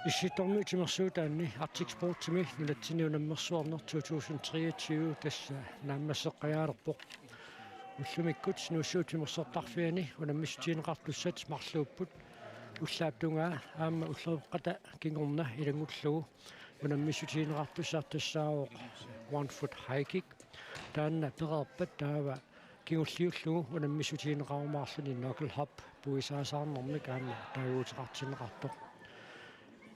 Issittormi timersuutaanni artiksportimi nulatsini unammersuarner 2023 tassa naammasseqqajaalerpoq уллумиккут нуссуутимерсортарфиани унаммистиинеқартуссат марлууpput уллаапtungaa аама уллерпеқата кингорна илангуллугу унаммисутиинеқартуссаартассаавоқ 1 foot high kick таанна перерпат таава кингуллиуллугу унаммисутиинеқарумаарлуни knuckle hop пуисаасаарнэрмик аама таагуутеқартинеқартоқ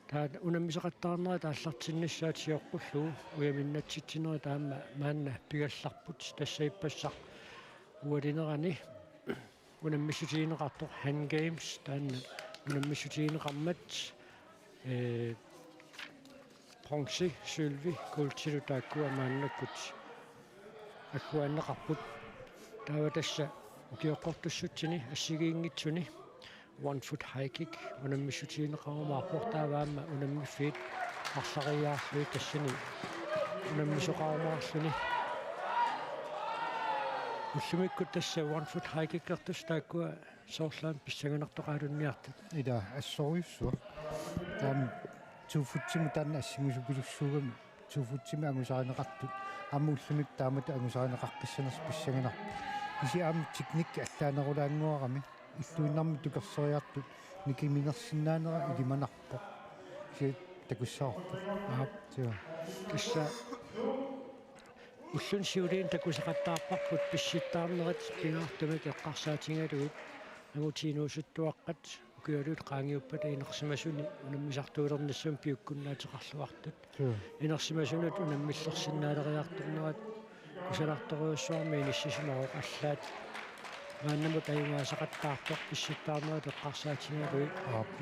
таа унаммисеқаттаарнера тааллартиннассаат сиоққуллугу уяминнатситсинери таама маанна пигалларпут тассаиппассақ уалинерани унаммисутиинеқартоқ hand games таанна унаммисутиинеқармат Ponsi Sylvi kultilu takkua maannakut аккуаннеқарпут таава тасса укиоққортуссутсини ассигиингитсуни 1 foot high kick унаммисутиинеқарумаарпор тааваама унаммиффиит арлариаарлуи тассани унаммисоқарумаарлуни уллумиккут тасса 1 foot high kick ертус тааккуа соорлаан писсаганартоқаалунниартут ида ассориуссуа таам 2 foot-тими таанна ассимисупилуссуугами 2 foot-тими агусааринеқартут аммууллумик таамата агусааринеқарписсанерс писсаганарпу иси аами техник аллаанерулаангуарами иллуиннарми тукерсериартут никиминерсинаанера илиманарпо си такуссаарпу тиа тасса уллун сиулиин такусеқаттаарпарпут писситтаарнерат пингаартумик эққарсаатингалугут агутиинуусуттуаққат укиалуут qaangiuppat инерсимасуни унаммисартуулернассам пиуккуннаатеқарлуартут инерсимасунат унаммиллерсиннаалериарторнерат кусаларторуйуссуарми иниссисимароқ аллаат мааннамут аюнгаасақаттаарпоқ писситтаарнерат эққарсаатингалуи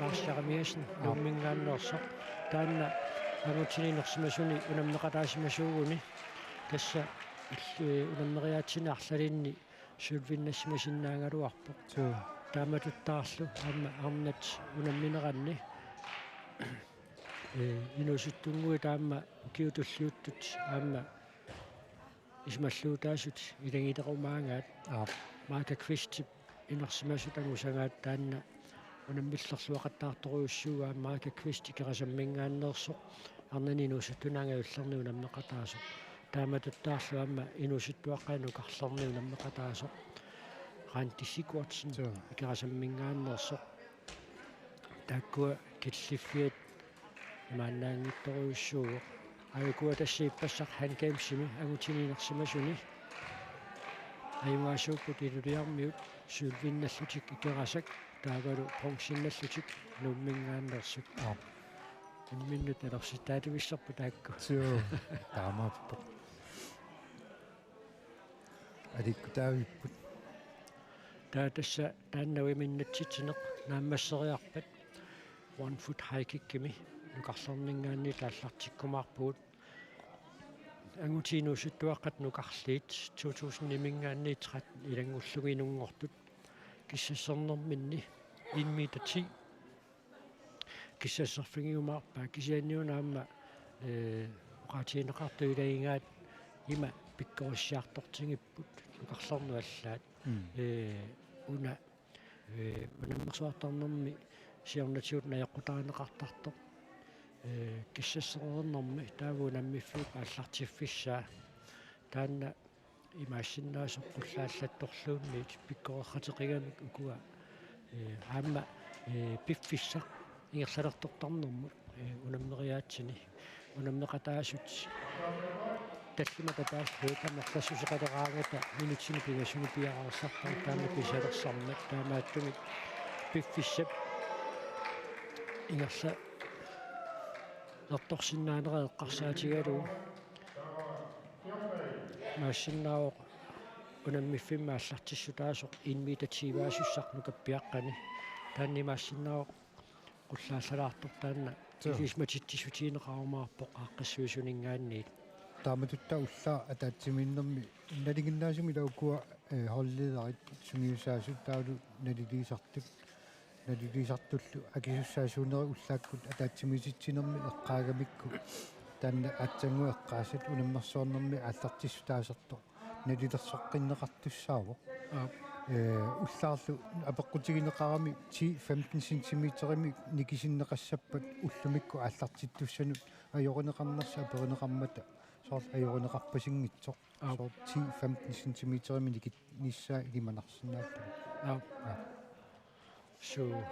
марсиарамиасин нууммингааннерсоқ таанна агутиинерсимасуни унаммеқатаасимасуугуни тасса унаммериаатсини арлалинни сулвиннассимасиннаангалуарпоқ тааматуттаарлу аама арнат унамминеранни инусуттунгуи таама киутуллиуттут аама исмаллуутаасут илангилерумаангаат маата квистип инерсимасут агусагаат таанна унаммиллерлуақаттаарторуйуссууга маата квисти керасаммингааннерсоқ арнани инусуттунаангавиллерни унаммеқатаасоқ тааматуттаарлу аама инусуттуаққану карлерни унаммеқатаасоқ Ranti Sigurdsen ikerasammingaannersoq taakkua killiffiat maannaangittoruissuugoq agukua tassiippassaq hand gamesimi agutiniinersimasuni ayungaasuupput iluliarmiut suulvinnallutik ikerasak taavalu pongsinnallutik nuummingaannersuk imminnut alersittaatuvissarpu taakku taamaappo adikku taavipput таатасса тааннавиминнатситинеқ нааммассериарпат 1 foot high kick-кими нукарлернингаанни тааллартиккумаарпуут ангутиинуусуттуаққат нукарлиит 2000 трат илангуллугинунгортут киссассернэрминни 1 meter 10 киссассерфигиумаарпаа кисианниунаама оqaатиинеқартуилаингаат има пиккориссаартортингиппут нукарлернуаллаат уна унаммерсуартарнэрми сиорнатиут наяккутаанеқартартоқ киссассерернэрми таавунаммиффи пааллартиффиссаа таанна имассиннаасоқ қуллааллатторлуунниит пиккорерратеқигамик укуа аама пиффиссақ ингерлалертортарнэрмут унаммериаатсини унаммеқатаасут таллимакатааллуу тамерлассусеқалераангата минутсини пигасуни пиараарсартар таама писалерсарнак таамааттуми пиффиссап ингерла норторсиннаанера эққарсаатигалуу массиннаавоқ унаммиффимма аллартиссутаасоқ 1 meter 10 ваасуссарнука пиаққани таанни массиннаавоқ қуллааллалаартор таанна илисматиттисутиинеқарумаарпоқ ааққиссуисунингаанниит тааматутта уллаа атаатсиминнэрми налигиннаасуми лаукуа холлиларит сунгиуссаасут таалу налилисартуллу акисуссаасуунери уллааккут атаатсимиситсинерми эққаагамикку таанна атсангу эққаасат унаммерсуарнэрми ааллартиссутаасерто налилерсоққиннеқартуссаавоқ уллаарлу апеққутигинеқарами 10-15 сантиметрими никисиннеқассаппат уллумикку ааллартиттуссанут ajorunеқарнерса аперинеқармата соор ajorunеқарпасингитсоқ соор 10-15 сантиметрими ниссаа илиманарсинааппа so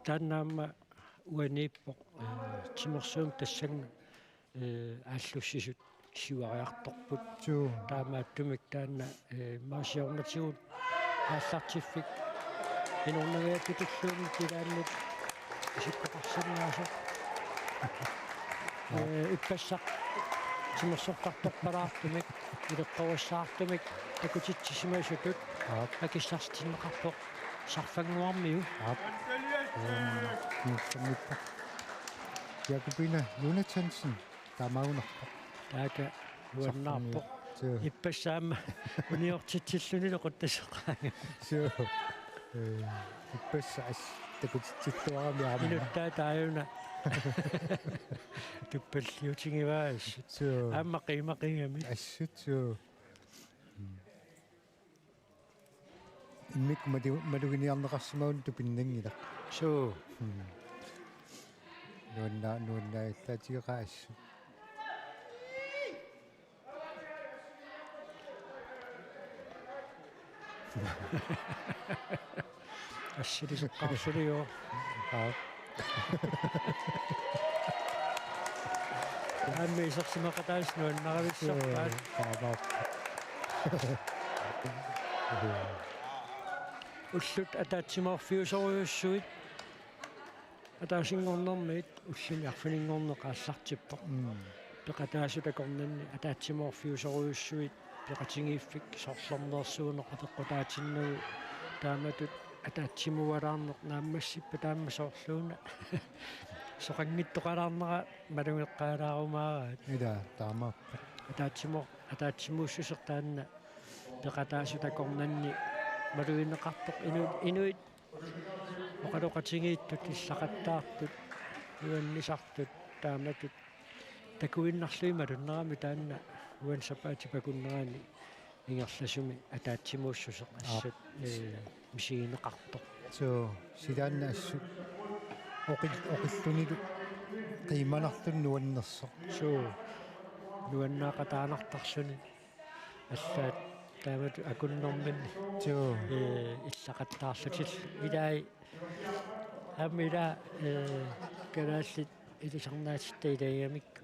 таннаама уаниппо тимерсуум тассанга ааллуссисут сиуариарторпут таамааттумик таанна маасиорнатигут ааллартиффик инорнагааппитуллууми тилааннут исиппақарсинааса иппассақ тимерсортартарпалаартумик илеққуассаартумик такутитсисимасутут акиссарстиннеқарпоқ сарфангуармиу Jakobina Jonathansen таамаагунарпа таaka нуаннаарпоқ иппассаама униортитсиллуни лоқуттасеқаага иппассаас такутитсиллуарами аама инуттаа тааюна туппаллиутингиваас аама қимақингами ассутсуу иммик малугиниарнеқарсимаун тупиннангила суу нуанна иллаатигаасу ассилисеққарсулио аамми исерсимақатаас нуаннарависсарпаат уллут атаатсимаорфиусориуссуит атаасингорнэрмит уллуни арфинингорнеқаассартиппо пеқатаасутакорнанни атаатсимаорфиусориуссуит пеқатингииффик соорлернерсуунеқ апеққутаатиннагу тааматут атаатсимуалаарнеқ нааммассиппа таамма соорлууна соқангиттоқалаарнера малунгеққаалаарумаараат ида таамааппа атаатсимууссусертаанна пеқатаасутакорнанни малуинеқартоқ инуит оқалоқатингииттут иллақаттаартут уаннисартут тааматут такуиннарлуима луннерами таанна уансапаати пакуннерани ингерласуми атаатсимууссусеқ ассут мисигинеқартоқ силаанна ассут оқиллунилу қиманарлун нуаннерсоқ нуаннаақатаанартарсуни аллаат таамат акуннэрминни иллақаттаарлутил илаи аммила канааллит илисарнаатитта илаиамикку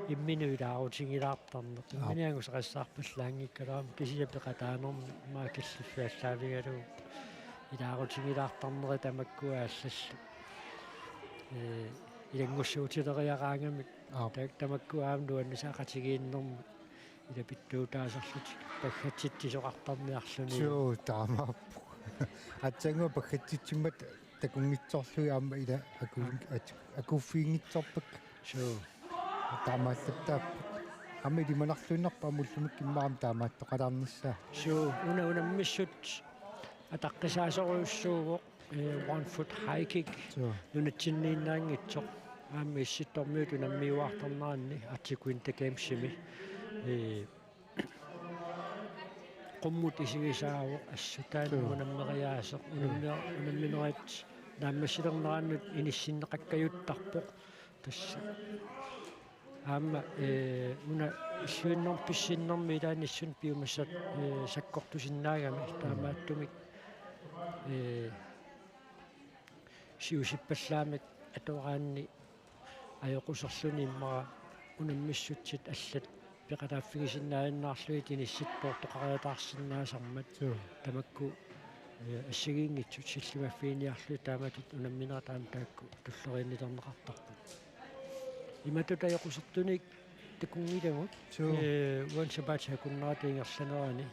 иммину илаарутингилаартарнер имминиангусеқассаарпаллаангиккалаама кисиапеқатаанерми маакиллиффиаллаавигалу илаарутингилаартарнери тамаккуа аллаллу илангуссуутилериараангамик тамаккуаам нуаннисаақатигииннэрми ила питтуутаасарлут паггатситтисоқартарниарлуни таамааппу атсангуа паггатситсиммат такунгитсорлуи аама ила акуффиингитсорпак таамааллаттааппу ами лиманарлуиннарпа амуллумик киммаарам таамааттоқалаарнссаа унаммиссут атаққисаасоруйуссуугоқ one foot high kick нунатсиннииннаангитсоқ аами исситтормиут унаммиуартарнаанни артикуинта геймсими qumмут исигисаавоқ ассутаани унаммериаасеқ унамминерат нааммассилернерааннут иниссиннеқаккаюттарпоқ тасса аама уна иллуиннер писсиннэрми илааниссун пиумассат саккортусиннаагами таамааттумик сиусиппаллаамик атораанни аёқусерлуни иммара унаммиссутсит аллат пеқатааффигисиннааннаарлуи тинисситтуортоқариатаарсиннаасармат тамакку ассагиингитсут силлимаффииниарлуи тааматут унамминера таам таакку туллерииннилернеқартарпу иматут аёқусертуник такунгилагут уансабаатиа куннаратиингерланерани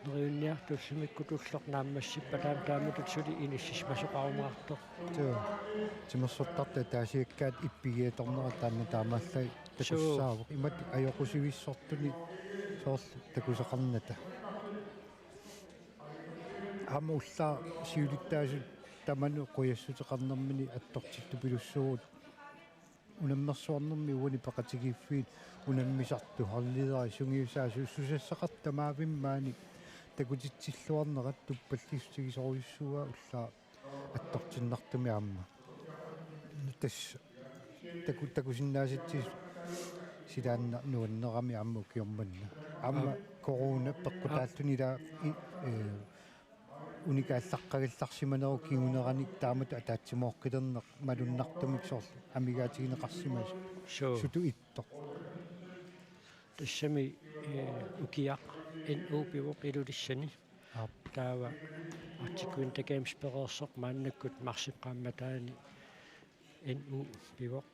нериунниартуллумикку туллеқ нааммассиппа тааматут сули иниссис масоқарумаартоқ тимерсоттарта таасиаккаат иппигиаторнера таанна таамааллай такуссаавоқ имат аёқусивиссортуни соорлу такусеқарната ама уллаа сиулиттаасут таману қуяссутеқарнэрмини аттортитту пилуссуут унаммерсуарнэрми уани пақатигииффиит унаммисарту харлидери сунгиусаасу сусассақартамаавиммаани такутитсиллуарнерат туппаллиссигисоруйуссуа уллаа аттортиннартуми аама тас такусиннааситси силаанна нуаннерами аама укиорманна аама корона пеккутааллунила уникааллаққагилларсиманеру кигунераник таамат атаатсимоорқилернеқ малуннартумик соорлу амигаатигинеқарсимас суту итто тассами укиақ NU-пивоқ илулиссани таава артикуин такаамс перерсоқ мааннаккут марсиққаамматаани NU-пивоқ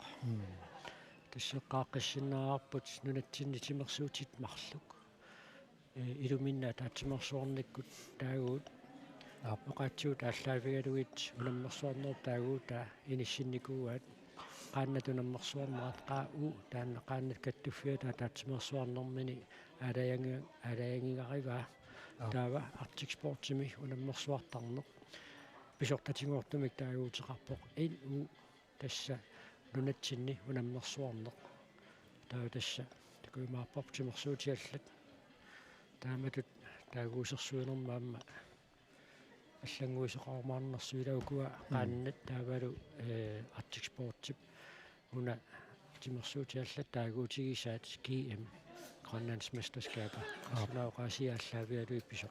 тассеққааққиссинаарпут нунатсиннитимерсуутит марлук илуминна таатсимерсуорниккут таагуут оқаатсуут ааллаавигалуит унаммерсуарнер таагуута иниссинникууаат qaannatunermersuarnerat qaa'u taanna qaannat kattuffiata taatsimерsuarnermini алаянgigaриваа таава Arctic Sportsimi унаммерсуартарнеқ писортатингуортумик таагуутеқарпоқ NU тасса нунатсинни унаммерсуарнеқ таава тасса такуимаарпортимерсуутиаллат тааматут таагуусерсуинермаама аллангуисеқармаарнерсуилаугуа qaannat таавалу Arctic Sportsip уна тимерсуутиаллат таагуутигисаат GM Grønlandsmesterskaber асунаоқасиааллаавиалуи писо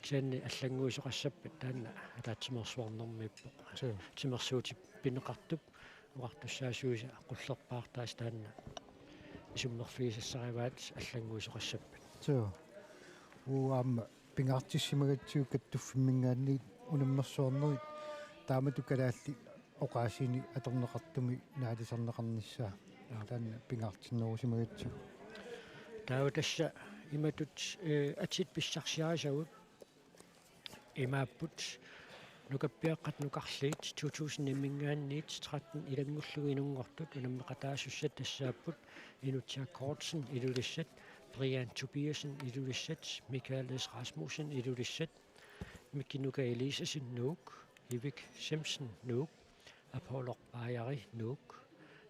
кисанни аллангуисеқассаппат таанна атаатсимерсуарнэрмиппо тимерсуутип пинеқартуп уартуссаасуиса қуллерпаартаас таанна исуммерфигисассариваат аллангуисеқассаппат уаама пингаартиссимагатсиу каттуффиммингаанни унаммерсуарнери таамату калаалли оқаасини аторнеқартуми наалисарнеқарниссаа таанна пингаартиннерусимагатсиу таава тасса иматут атит писсарсиарисагут имааппут нукаппиаққат нукарлиит 2000-иммингаанниит 13 илангуллуги инунгортут унаммеқатаасуссат тассааппут инутсиа Kortsen илулиссат Brian Tobiasen ilulissat, Michael S. Rasmussen ilulissat, Mikkinuka Elisasen nuuk, Ivik Simpson nuuk, Apollo Bajari nuuk,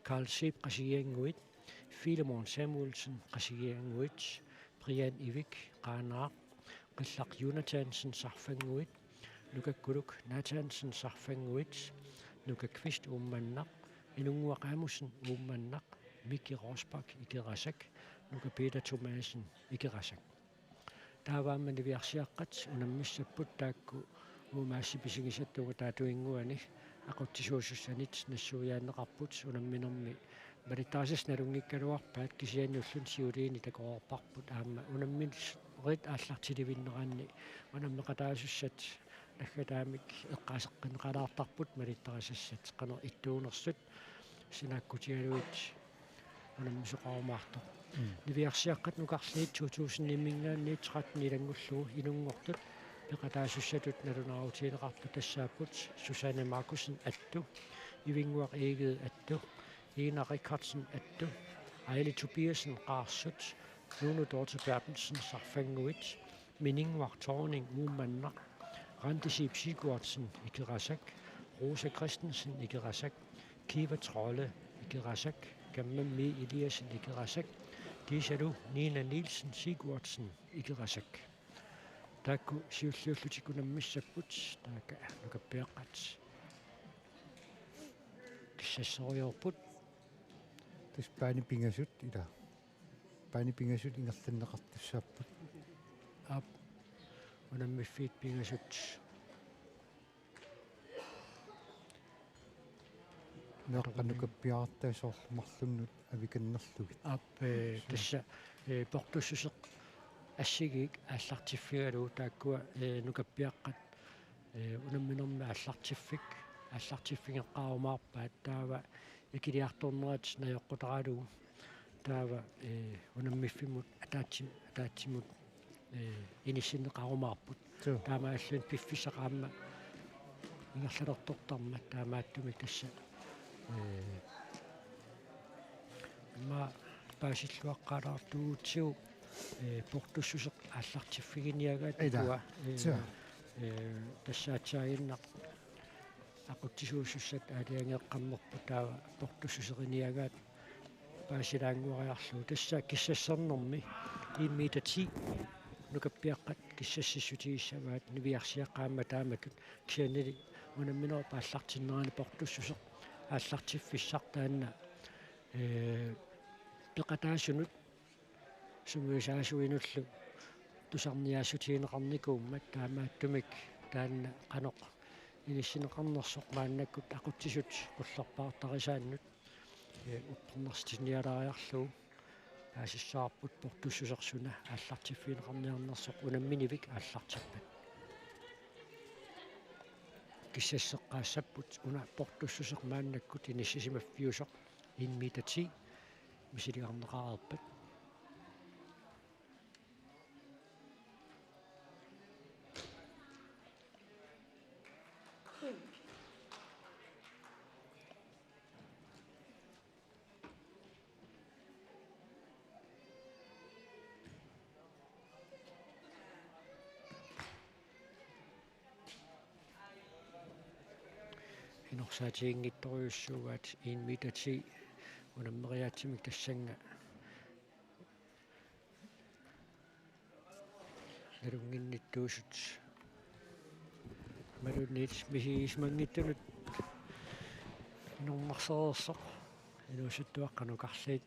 Karl Sepp qasigianguit, Filemon Samuelsen qasigianguit, Brian Ivik qaanaaq, qillaq Jonathansen sarfanguit, Nukakkuluk Nathansen sarfanguit, Nukakvist ummannaq, Inunguaqaamussen ummannaq, Mikki Rosbach ikerasak, nuka Peter Thomasen ikerasak taavaamani viarsiaqqat unammissapput taakku uumaassipisigisattuga taatuinguani aquttisuussussanit nassuiaanneqarput unamminermi malitaasas nalungikkaluarpaat kisiannullun siuliini takoorparput aamma unammin rit aallartilivinneraanni unammeqataasussat наггатаамик эққаасеққинеқалаартарпут малиттарасассат қано иттуунерсут синаккутигалуит унаммисоқарумаартоқ нивиарсиаққат нукарлиит 2000-иммингаанни 13 илангуллугу инунгортут пеқатаасуссатут налунааутиилеқарту тассааппут Susanne Markussen атту ивингуақ эгед атту Ina Rikardsen атту Aili Tobiasen qaarsut Nuno Dorte Bertelsen sarfanguit Miningwaq Torning uumannaq Randesib Sigurdsen ikerasak Rosa Christensen ikerasak Kiva Trolle ikerasak Gammami Eliasen ikerasak Gisalu Nina Nielsen Sigurdsen ikerasak Taku siulluutikunammissapput taaka nukappeeqqat kissasoriorput tas paani pingasut ila paani pingasut ingerlanneqartussaappat ap unammifiit pingasut neqqanukappiaartaasoorlumarlunnut avikannerlugit ap tassa portussuseq ассигик ааллартиффигалуу тааккуа нукаппиаққат унамминерми ааллартиффигеққарумаарпаат таава икилиарторнерат наёққутаралугу таава унаммиффимут атаатсимут иниссинеқарумаарпут таамааллун пиффисақаама ингерлалертортарма таамааттумик тасса ма паасиллуаққалаартуутсиу порtussuseq ааллартиффигиниагаат туа тассаатсаагиннақ aquttisuussussat аалиангеэққаммерпу таава порtussuseqiniagaat паасилаангуариарлуу тасса киссассернэрми 1 метр 10 нукаппиаққат киссассиссутигиссаваат нивиарсиаққаама тааматут кианили унамминоо пааллартиннерани портуссусеқ ааллартиффиссартаанна пеқатаасунут сумуисаасуинуллу тусарниаассутигинеқарникууммат таамааттумик таанна қаноқ иниссинеқарнерсоқ мааннаккут ақутсисут қуллерпаартарисааннут уппернерстисниалариарлугу аасиссаарпут портуссусерсуна ааллартиффинеқарниарнерсоқ унамминивик ааллартиппат киссассеққаассаппут уна портуссусеқ мааннаккут иниссисимаффиусоқ инмитати мисилиарнеқарерпат инорсаатиингитторюссуугаат инмитати унаммериаатсимик тассанга нерунгинниттуусут малунниит мисигисмангиттунут нормарсеерсоқ инуусуттуаққанукарлиит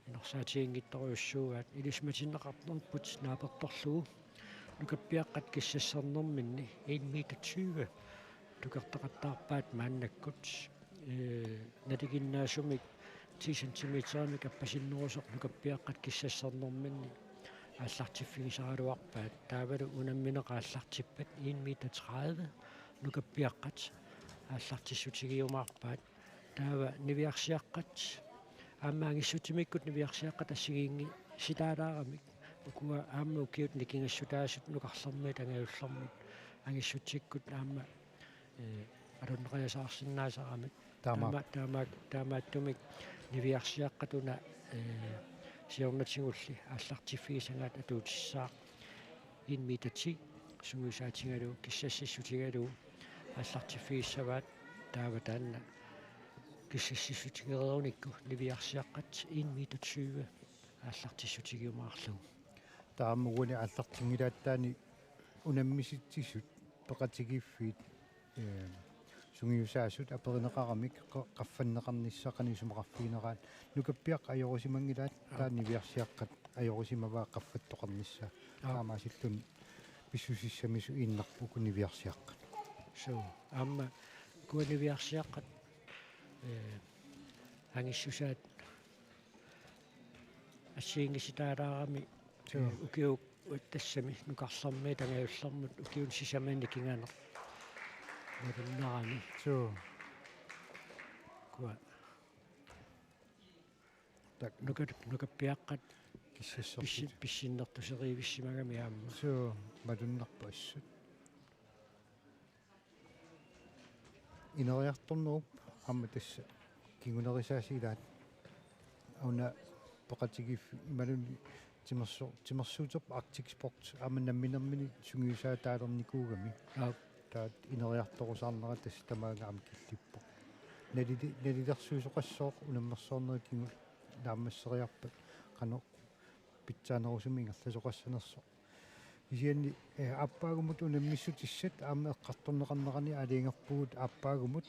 инорсаатиингитторюссуугаат илисматиннеқартнерпут нааперторлугу нукаппиаққат киссассернэрминни инмитатсууга тукертақаттаарпаат мааннаккут натигиннаасумик 10 сантиметрами каппасиннерусоқ нукаппиаққат киссассернэрминни ааллартиффигисаралуарпаат таавалу унамминеқааллартиппат 1 метр 30 нукаппиаққат ааллартиссутигиумаарпаат таава нивиарсиаққат аамаангиссутимиккут нивиарсиаққат ассигиинги ситаалаарамик укуа аама укиут никингассутаасут нукарлэрми тангаюллэрмут ангиссутиккут аама аруннериасаарсиннаасарамик таамааттумик нивиарсиаққатуна сиорнатсигулли ааллартиффигисангаат атуутиссаа инмитати сумусаатингалу киссассиссутигалу ааллартиффигиссаваат таава таанна киссассиссутигеруникку нивиарсиаққат инмитатсууга ааллартиссутигиумаарлугу тааммугуни ааллартингилааттаани унаммиситсисут пеқатигиффиит сунгиусаасут аперинеқарамик қаффаннеқарниссақани сумақарфигинераат нукаппиақ ajorусимангилаат таанивиарсиаққат ajorусимаваа қаффаттоқарнisса таамаасиллун писсусиссамису ииннарпу кунивиарсиаққат so аама кунивиарсиаққат ангиссусаат ассиингиситаалаарами укиук уттассами нукарлэрми тангаюллэрмут укиун сисамаани кингаанер моруннарами so куа так нукаппиаққат киссассерпут писсиннертусериивиссимагами аама so малуннарпу ассут инериарторнеруп аама тасса кингунерисаасилаат ауна пеқатигиффи ималуни тимерсуутер Arctic Sport аманнамминермини сунгиусаатаалерникуугами таат инериарторусаарнера тасс тамаагаам киллиппо налилерсуусоқассооқ унаммерсоорнериккигу нааммассериарпа қано питсаанерусуми ингерласоқассанерсоо исианни аппаагумут унаммиссутиссат аама эққарторнеқарнерани алиингерпугут аппаагумут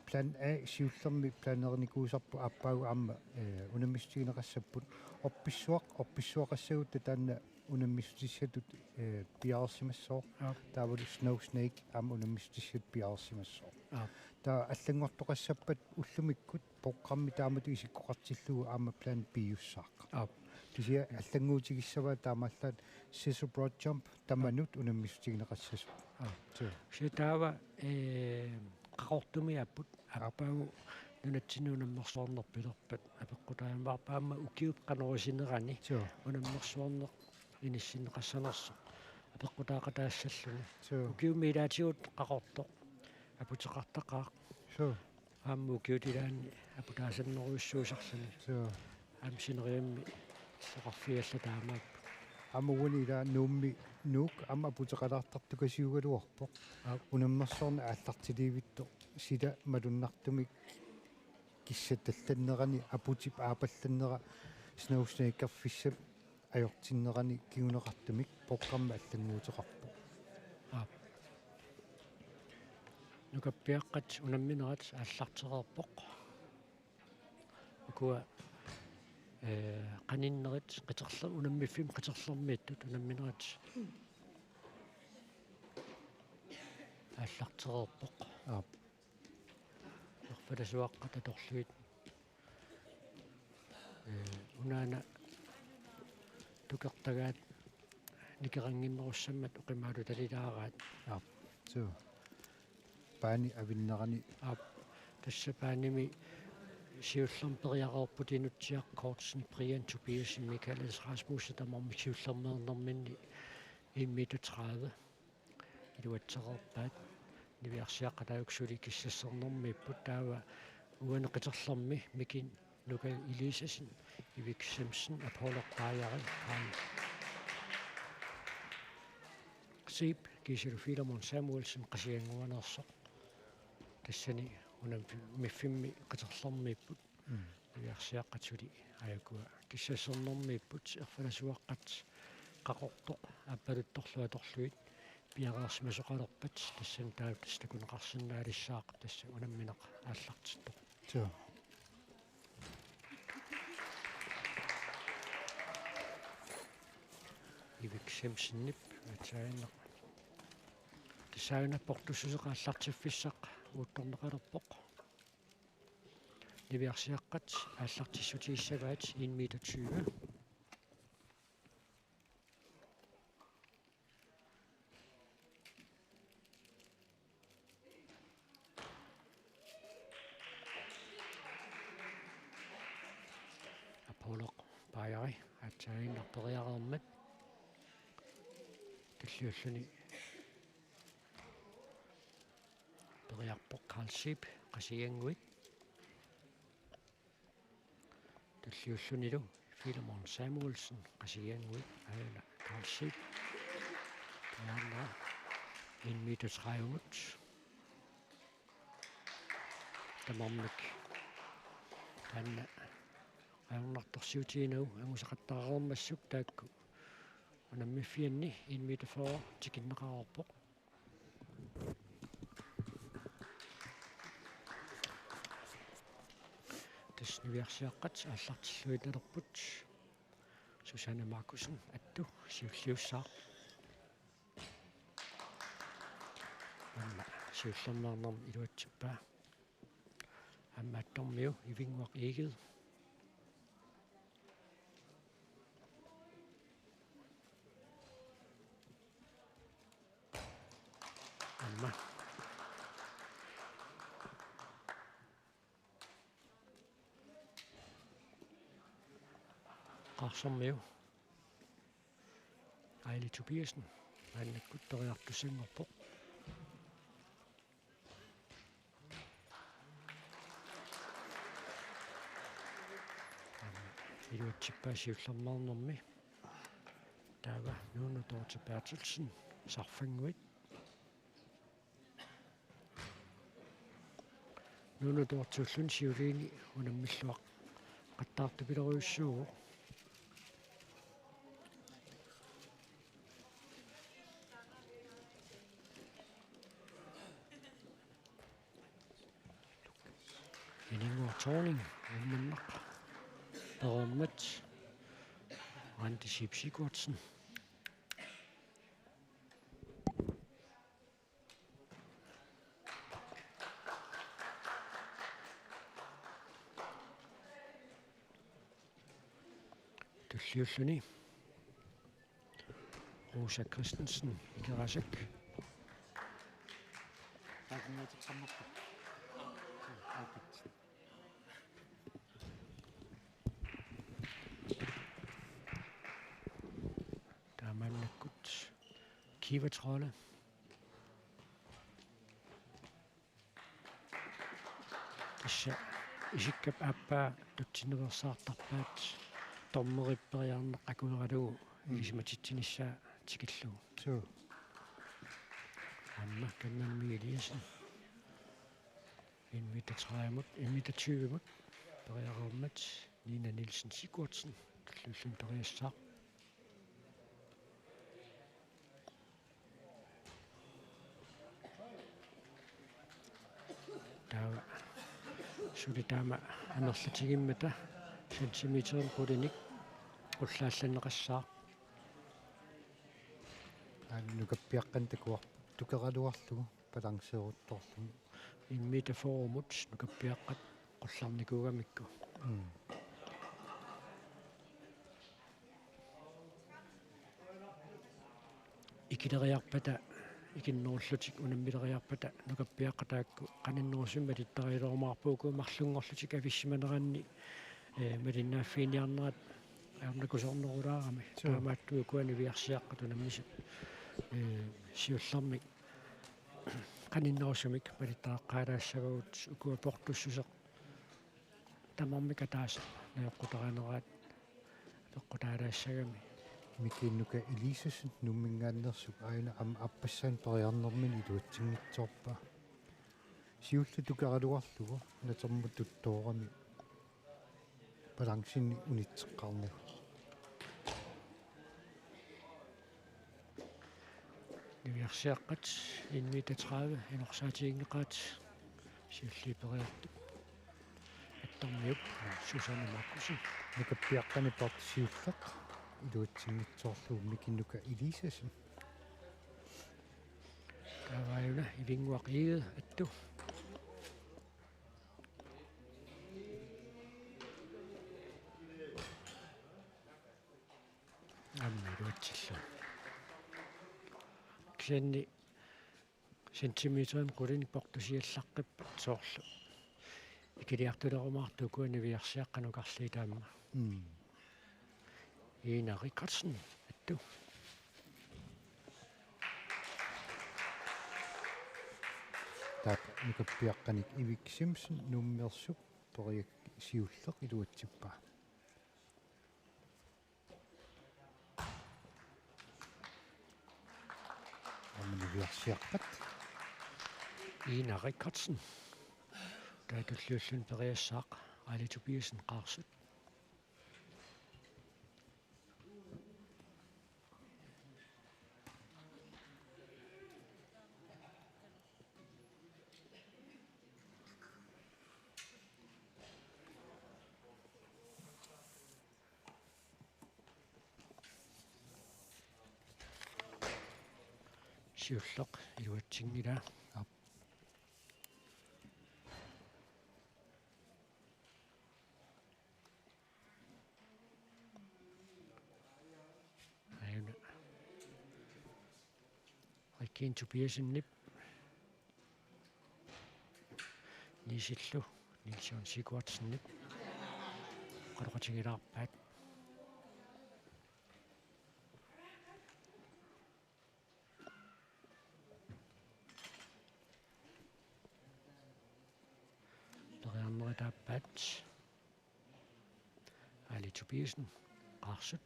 план А сиуллерми планерникуусарпу аппаагу аама унаммиссутигинеқассаппут опписсуақассагут таанна унаммиссутиссатут пиаарсимассоо таавалу snow snake аама унаммиссутиссат пиаарсимассоо таа аллангортоқассаппат уллумиккут программи таамату исиккоқартиллугу аама план биуссааққа тисиа аллангуутигиссава таамааллаат сису broad jump таманут унаммиссутигинеқассасу ситаава қақортуми аппут аппаагу нунатсинуунаммерсуарнерпилерпат апеққутаамаарпаама укиуп қанерусинерани унаммерсуарнер иниссиннеқассанерсо апеққутаақатаассаллуни укиумилаатигут қақорто апутеқартақаа аама укиутилаани апутаасаннеруйуссуусарлани амсинериамми соқарфиалла таамаап амугунила нуумми нуук ама апутеқалаартартукасиугалуорпо унаммерсуарна ааллартиливитто сила малуннартумик киссатталланнерани апутип аапалланнера сноу снейкерфиссап ajortinnerani kiuneqartumik programma аллангуутеқарпо нукаппиаққат унамминерат ааллартерерпоқ укуа qaninneret qiterler unammiffim qiterlermiittut unamminerat ааллартерерпоқ ерфаласуаққата торлуит унаана тукертагаат никерангиммеруссаммат уқимаалу талилаараат су паани авиннерани тасса пааними сиуллерм периареерпут инутсиақ Кортсен Brian Tobias Michaelis Rasmussen тамарми сиуллермернэрминни 1 илуатсеқарпаат нивиарсиаққатауксули киссассернэрмиппут таава уанеқитерлэрми микин нука Elisasen Ivik Simpson Apollo-Bajari Sip Giselle Filemon Samuelsen qasianguanersoq тассани унам миффимми qiterlermiipput нивиарсиаққатсули аякуа киссассернэрмиппут ерфаласуаққат qaqortoq аппалутторлуа торлуит пиареерсимасоқалерпат тассан таавтас такунеқарсинаалиссаақ тасса унамминеқ ааллартиттоқ су Ivik Simpson-nip атсаанеқ тасаанаппортуссусеқааллартиффиссақ уутторнеқалерпоқ нивиарсиаққат ааллартиссутииссагаат 1 meter 20 Apollo-Bajari атсаанерпериареермат таллиуллуни периарпоқ Karl-Sip qasiangуит таллиуллунилу Filemon Samuelsen qasiangуит аана Karl-Sip таана 1 meter 30 тамармик таана ауннарторсиутиинау ангусақаттаареермассук таакку унаммиффианни 1 meter 40 тикиннеқарерпоқ таснивиарсиаққат ааллартиллуиналерпут Susanne Markussen атту сиуллиуссаа амма сиуллернаарнерм илуатсиппаа аммааттормиу ивингуақ игел амма qarsormiu Aili Tobiasen аннаккутториартусангорпоқ илуатсиппаасиуллермаарнэрми таава нуну Dorte Bertelsen сарфангуит нуну Dorte сиулиини унаммиллуақ qаттаартупилеруйуссуугу Torning ummenneq perummat Randi Sip-Sigurdsen tulliulluni Rosa Christensen Ikarasek Mannakut Kivatrolle тасса исиккап ааппаа тутсиневерсаартарпаат тормериpperiarneq акулералугу исиматитсиниссаа тикиллугу су амма каннамми Eliasen 1 meter 30 1 meter 20 периареермат Nina Nielsen Sigurdsen таллуллун периассаа таава сулитаама анерлатигиммата сантиметрин qulиник qulлаалланеқассаа нукаппиаққан такуар тукералуарлугу балансеерутторлугу иммита форумут нукаппиаққат qullarникуугамикку икилериарпата икиннеруллутик унаммилериарпата нукаппиаққатаакку qanиннерусимма титтарилормаарпууку марлунгорлутик ависсиманеранни малиннааффиниарнерат аернакусорнерулаарами таамааттуи куани виарсиаққату наммису сиуллармик qanиннерусимик малиттааққаалаассагавут укуа портуссусеқ тамармика тааса наёққутаранераат пеққутаалаассагами микиннука илисусут нуммингааннерсук аина ам аппассаан периарнермини илуатсингитсоорпа сиуллу тукаралуарлугу натермут туттоорами балансинни унитсеққарнагу нивиарсиаққат инмита 30 инорсаатигиннеқаат сиуллипериарту аттармиуп сусана маккуси нукаппиаққани партисиуллақ илуатсингитсоорлугу микиннука илисасин таваюна илингуақиге атту аммилуатсиллу ксенни сантиметрин qulиник портусиаллаққиппат соорлу икилиартулерумаарту куанивиарсиаққанукарлии таама инарикарсен атту так нукаппиаққаник ивиксимсен нуммерсуп ториак сиуллеқ илуатсиппаа амнивиарсиаққат инарикарсен таатуллиуллун периассаақ алитупиусен қаарсут сиуллеқ илуатсингила аюна риккин тупиасиннип нисиллу нилсион сикуатсиннип қароқатигилаарпаат тааппаат алитупиусен қаарсут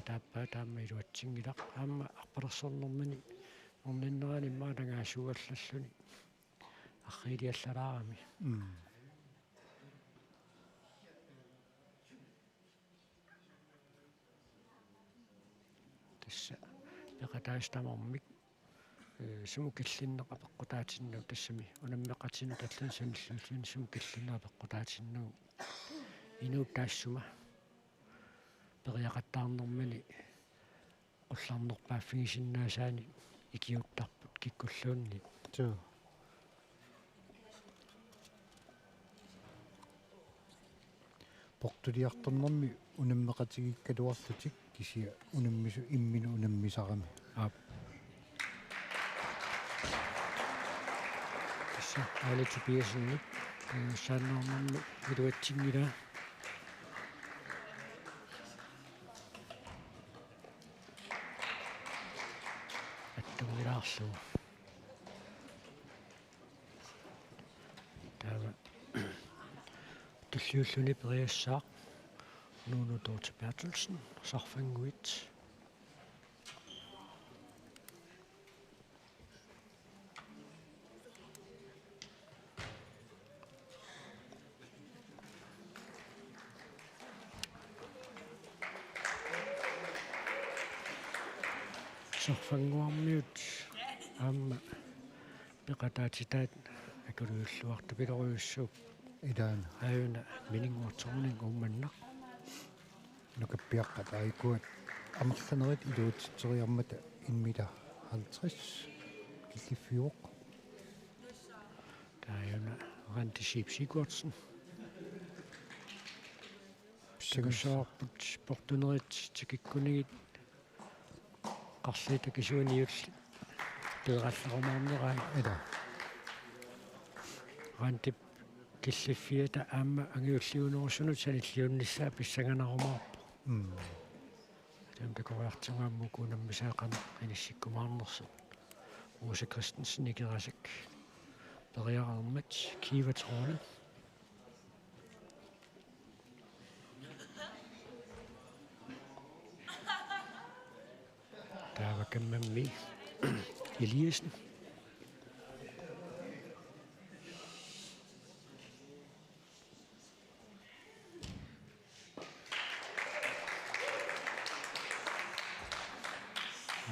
тааппаа таама илуатсингилақ аама арпалерсорнэрмани орниннерани маалангаасугаллаллуни арриилиаллалаарами тасса пекатаастамармик сумукиллиннеqa пеққутаатиннау тассами унаммеқатину таллун саниллууллуни сумукиллиннеqa пеққутаатиннау инууп таассума периақаттаарнэрмани qullarnerpaaffigisinnaasaani ikiuttarput kikkulluunni тоо портулиарторнэрми унаммеқатигиккалуарлутик кисия унаммису иммину унаммисарами тасса алитупиасинни сааннэрмэрми илуатсингила аттугилаарлу тава туллиуллуни периассаақ нуну Dorte Bertelsen сарфангуит сорфангуармиут аама пеқатаатитаат акулууллуарту пилориуссууп идаана аюна минингуарторнин уумманнақ нукаппиаққат аикуат амерланерит илуутитсериармата инмита 50 киллиффиоқ тааюна рантисипсикуарсен писсагусаа сагусаарпут портунерит тикиккунигит қарлита кисуаниулли пеэралларумаарнераа ида рантип киллиффиата аама ангиуллиунерусунут саниллиунниссаа писсаганарумаарпу тампекориартингаамму кунаммисаақана иниссиккумаарнерсут Ose Christensen ikirasik periararmat kiivatroona taava kammammi Eliasen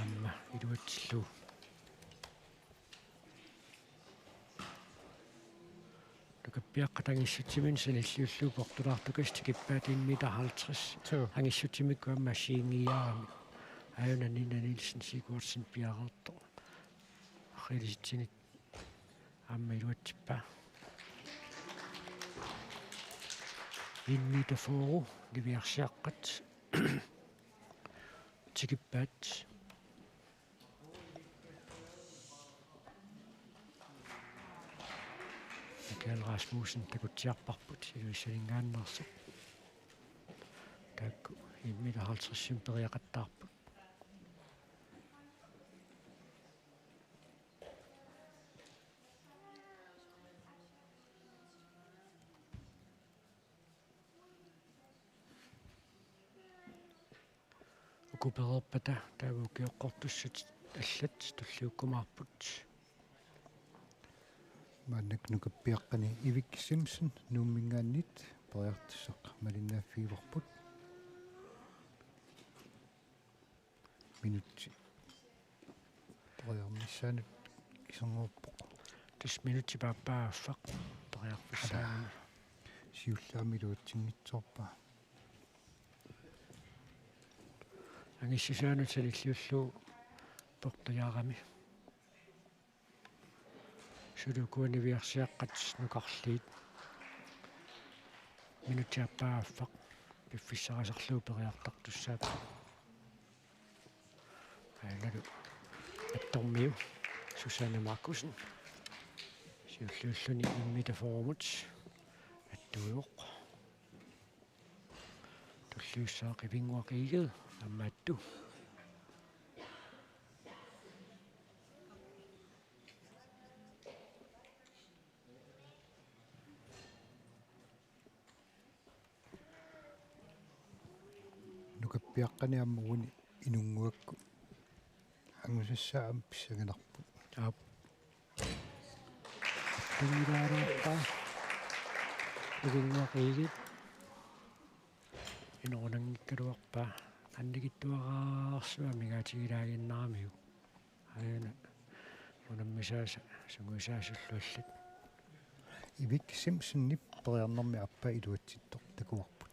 amma iduatsillu Kappiaqqatangissutimin sanilliullu portulaartukas tikippaatiinmita 50 angissutimmikkuam massiingiaarami ajunanninanilsen sikuarsin piaqerto aqqilisitsinit amma iluatippa inmita fooru liviarsiaqqat tikippaat Michael Rasmussen takutiarparput iluissalingaannersuq taakku immita 50 periaqattaarput ukupererpata taavukiоққортуссут аллат туллиуккумаарпут маннак нукаппиаққани ивик симсон нууммингааннит периартиссақ малиннааффииварпут минутти периармиссаанут кисангууппо тис минутти пааппааффақ периарписсаани сиуллаамилуутсингитсорпаа ангиссисаанут салиллиуллуу портуяарами сулукуанивиарсиаққат нукарлиит минутиаппааффақ пиффиссарасарлуу периартартуссаап айналу аттормиу Susanne Markussen сиуллууллуни иммита форумут аттуйоқ туллууссаа қивингуақигел аммаатту нукаппиаққани аммагуни инунгуакку ангусассаам писсагинарпу аап тумираараа қивингуақигел инорнангиккалуарпаа аннигиттуараарсуа мигаатигилаагиннарамиу аяна унаммисааса сунгуисаасуллуаллат ивик симсоннип периарнэрми аппа илуатситтор такуарпут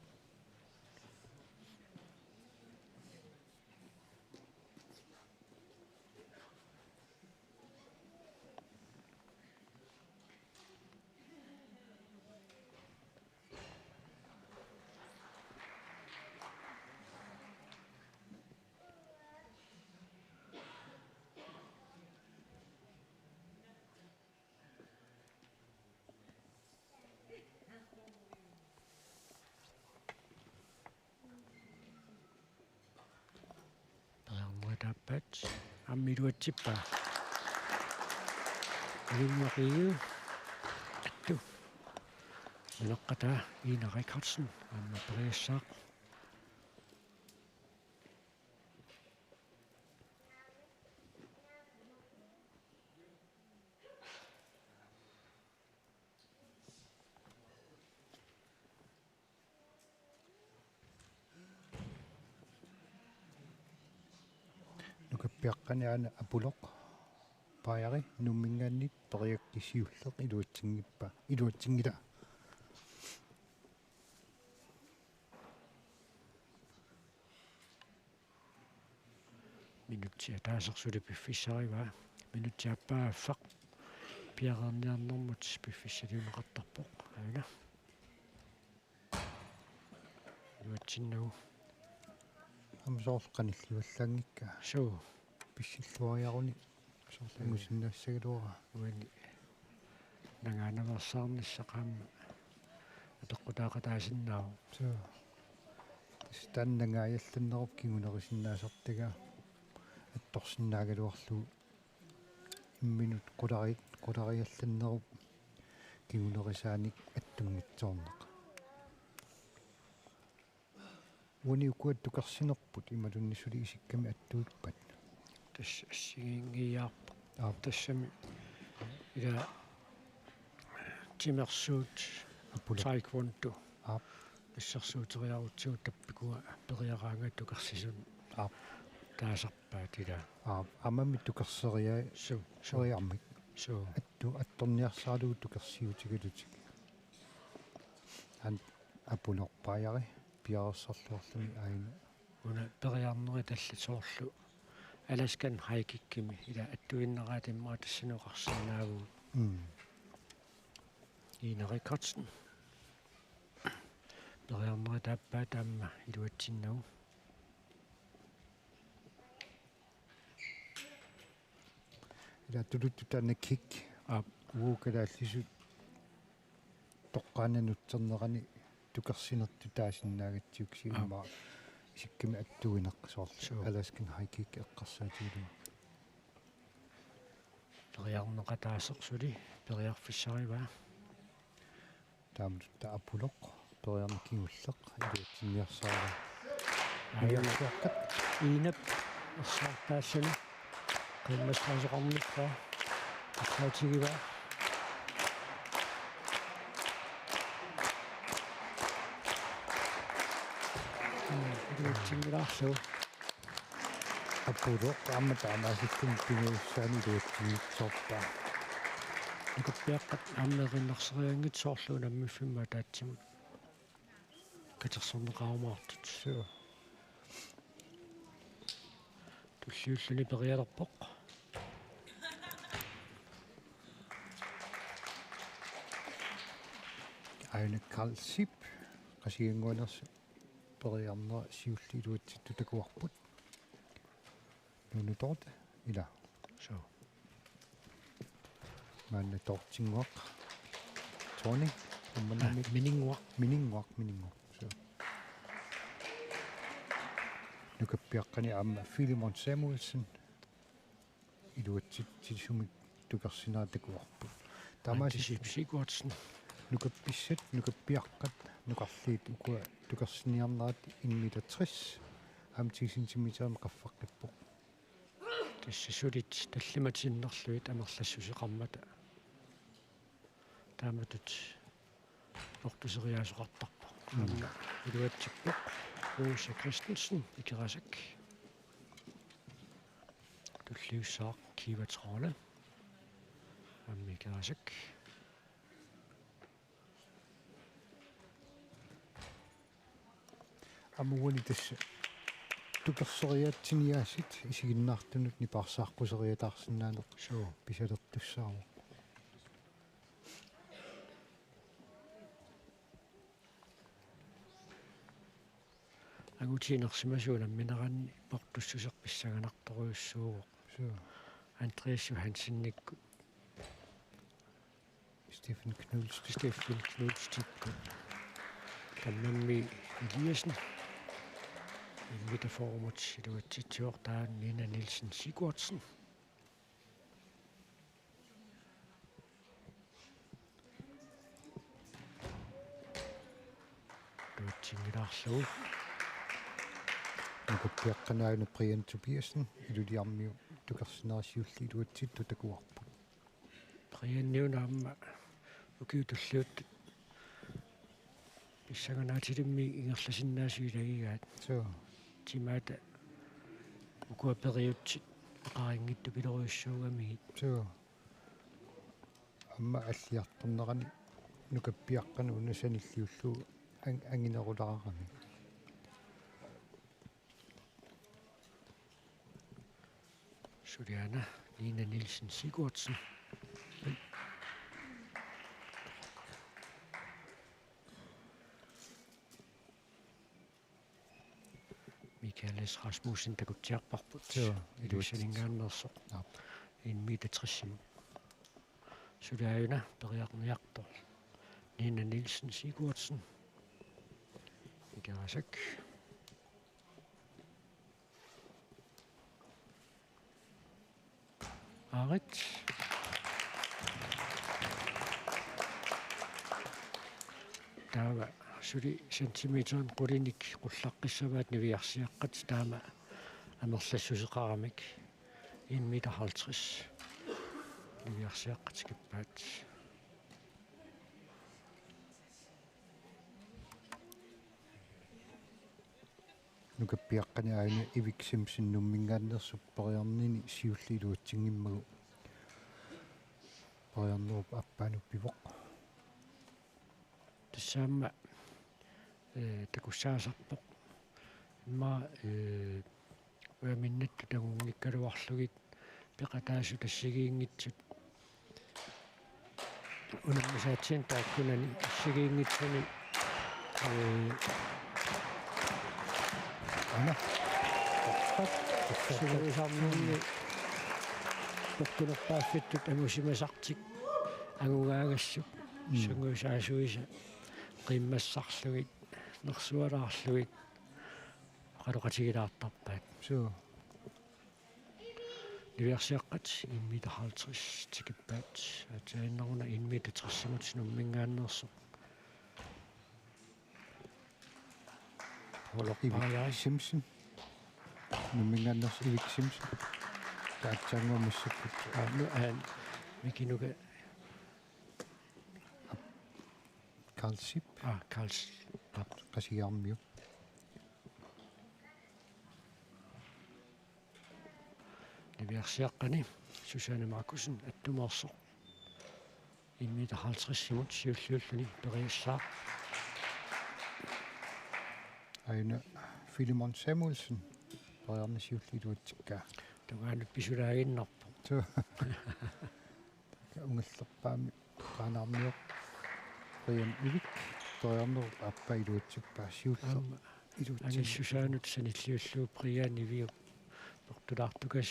тааппаат аммилуатсиппа илунгуақигу атту мелоққата Ina Rikardsen амма периассаақ нукаппиаққаниана апулоқ паяри нуммингааннит периаккисиуллеқ илуатсингила минутсиа таасерсули пиффиссариваа минутсиаппааффақ пиарерниарнэрмут пиффиссалиунеқартарпоқ аана илуатсиннагу амсоорлқаниллуаллаангикка суу писсиллуариаруни соорлангусиннаассагалуара уани нагаанаварсаарниссақаама атоққутаақатаасиннаау соо станнангааялланнеруп кигунерисиннаасартага атторсиннаагалуарлу имминут qulaриалланнеруп кигунерисааник аттунгитсоорнеқ уни укуат тукарсинерпут ималуннисули исикками аттуутпат тасс ассигингиаарпа тассами ила тимерсуут таиквондо тассерсуутериарутсуут таппикуа периараанга тукарсисун таасарпаат ила амамми тукарсериаа сориармик суу атторниарсаалуу тукарсиутигалутик ан апулорпаяри пиарерсарлуарлуми аина уна периарнери таллисоорлу аласкан хайкиккими ила аттуиннераатиммаа тассинеқарсинаагуу инерикатсен периарнери тааппаа таамма илуатсиннагу ила тулуттутаана кик уукалааллисут тоққаананутсернерани тукарсинерту таасиннаагатсиуксигиммаа исикками аттуинеққсоорлу аласкан хайкик эққарсаатиулу периарнеқа таасерсули периарфиссариваа таамут таапулоқ периарникиуллеқ илуатсинниарсаара аяллааққат иинап ассаартаассани qimmasqasoqarnikqa aqtaatigiva илуатсингилаарлу апулоқ амматаамаасиккун пигуссаани илуатсингитсоорпаа икуппиаққат ааммериннарсериангит соорлуун аммиффимма таатсимут катерсорнеқарумаартут суу туллиуллуни периалерпоқ аина калсип qasianguanerс периарнера сиуллилуатситту такуарпут нунуторт ила суу манна тортингуақ тони умманами минингуақ суу нукаппиаққани аама Филимон Самуэлсен илуатсит тисумик тукарсинаа такуарпут тамаасипсикуатсен нукапписсат нукаппиаққат нукарлиит укуа тукарсиниарнерат 1.60 амтисинтимитаама qaffaqqippоq тассасулит таллиматиннерлуит амерлассусеқармата тааматут ортусериаасоқартарпо илуатсиппоқ Rosa Christensen икерасак туллиуссаа киватраала аммикерасак амуани тасса тукерсериаатсиниаасит исигиннаартунут нипаарсааққусериатаарсинаанеқ суу писалертуссаару агутинерсимасуунам минеранни портуссусерписсаганарторуйуссууго суу Andreas Johansennikku Stefan Knudstикку каннамми Eliasen midterformut илуатситсуортаан Nina Nielsen Sigurdsen туутсингилаарлугу нукаппиаққанаагна Brian Tobiasen илулиармиу тукарсинаарсиулли илуатситту такуарпу Brianniunaamma укиутуллуут писсаганаатилимми ингерласиннаасуилагигаат соо тимаата укуапериутсит qaringittu piloriussuugamigit Suu. Amma аллиарторнерани нукаппиаққану унасаниллиуллуу ангинерулаарами. Juliana Nina Nielsen Sigurdsen. Michaelis Rasmussen takutiarparput. Ilusalingaannersoq. In mitatrissim. Juliana periarniartor. Nina Nielsen Sigurdsen. Ikarasak. Arit. Taava suli sentimeteren qulinik qullaqqissavaat niviarsiaqqat taama amerlassuseqaramik 1 meter 50 niviarsiaqqat skippaat Nukappiaqqani aina iviksimsinnummingaannersupperiarnini siulliluutsingimmagu pariarnerup appaanuppivoq tassaamma takussaasarpoq imma uaminnattu tagunnikkaluarlugit peqataasu tassigiingitsut unammisaatsin taakkunani assigiingitsuni ana suguusarnunni tokkunerpaaffиттут агусимасартик агугаагассуп сугуусаасуиса qimmassarlugit nersualaarlugit qaluqatigilаарtarpaat suu niviarsiaqqat 1 meter 50 tikippaat atainneruna 1 meter 30 nummingaannersoq Ivik Simpson nummingaanners Ivik Simpson taatsaanguamissakut nu mikinuga Carl Sip Karls qasigaarmiu niviarsiaqqani Susanne Markussen attumersoq 1 meter 50 simut siulluulluni periussaaq aina Filimon Samuelsen pariarni siulliluutsikkaa tugaanut pisulaaginnarpo suu ungallerpaami qaanaarmiuq Brian Ivik pariarnerup appailuutsippaa siuller angissusaanut sanilliulluu prianiviu portulaartukas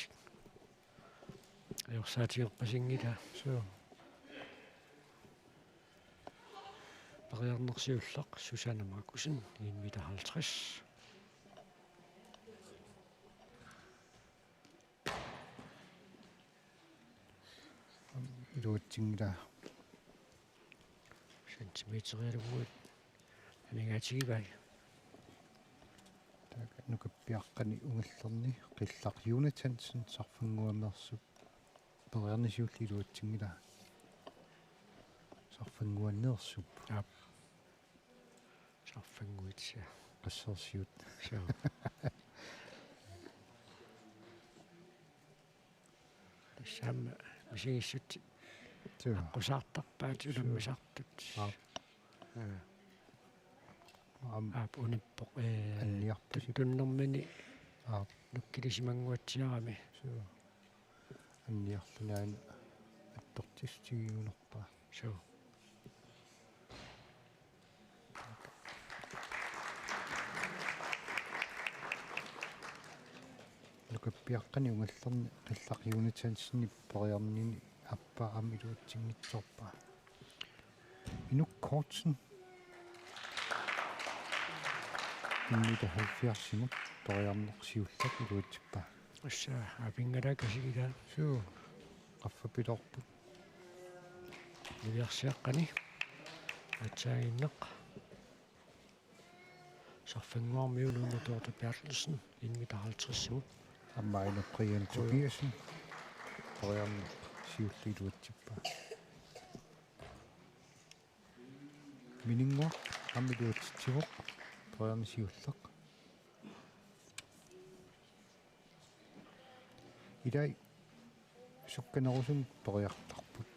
ajorsaatigerpasingila suu pariarnersiullaq Susanne Markussen 1 meter 50 iluutsingila sentimeterialuguut amingaatigivai taaka nukappiaqqani ungallerni qillaq Jonathansen sarfanguamersup pariarni siulliluutsingila sarfanguanneersup sarfanguitsia qassersiut so samma misingissut suu qusartarpaat ulammisartut aap unippoq anniarpusip tunnermini aap nukkilisimanguatsiarami suu anniarlunaana attortistigiunerpaa so nukappiaqqani ungallerni qillaq Jonathansenni pariarnini appaam iluutsingitsorpaa Inuk Kortsen 1 meter 70 pariarnersiullak iluutsippaa assa apingalakasigila suu qaffapilorput niviarsiaqqani atsaagиннеq sarfanguarmiuluunnu Dorte Bertelsen 1 meter 50 simut аммаина Brian Tobiasen pariarner siulliluutsippaa miningua ammiluutsitsivoq pariarni siullaq Idai sukkanerusum toriartarput.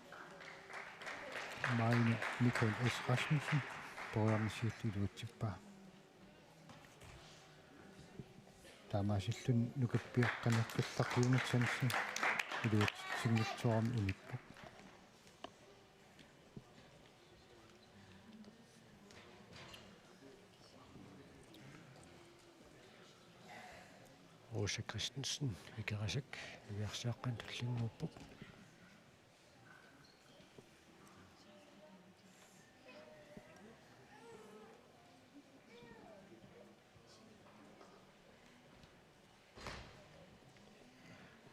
Maina Michael S. Rasmussen toriarnisiulliluutsippaa. Taamaasillun nukappiaqqanaqqallaqiunatsansi iluutsinngitsoorami unippu. Rosa Christensen ikerasak iviarsiaqqan tullinguuppuk.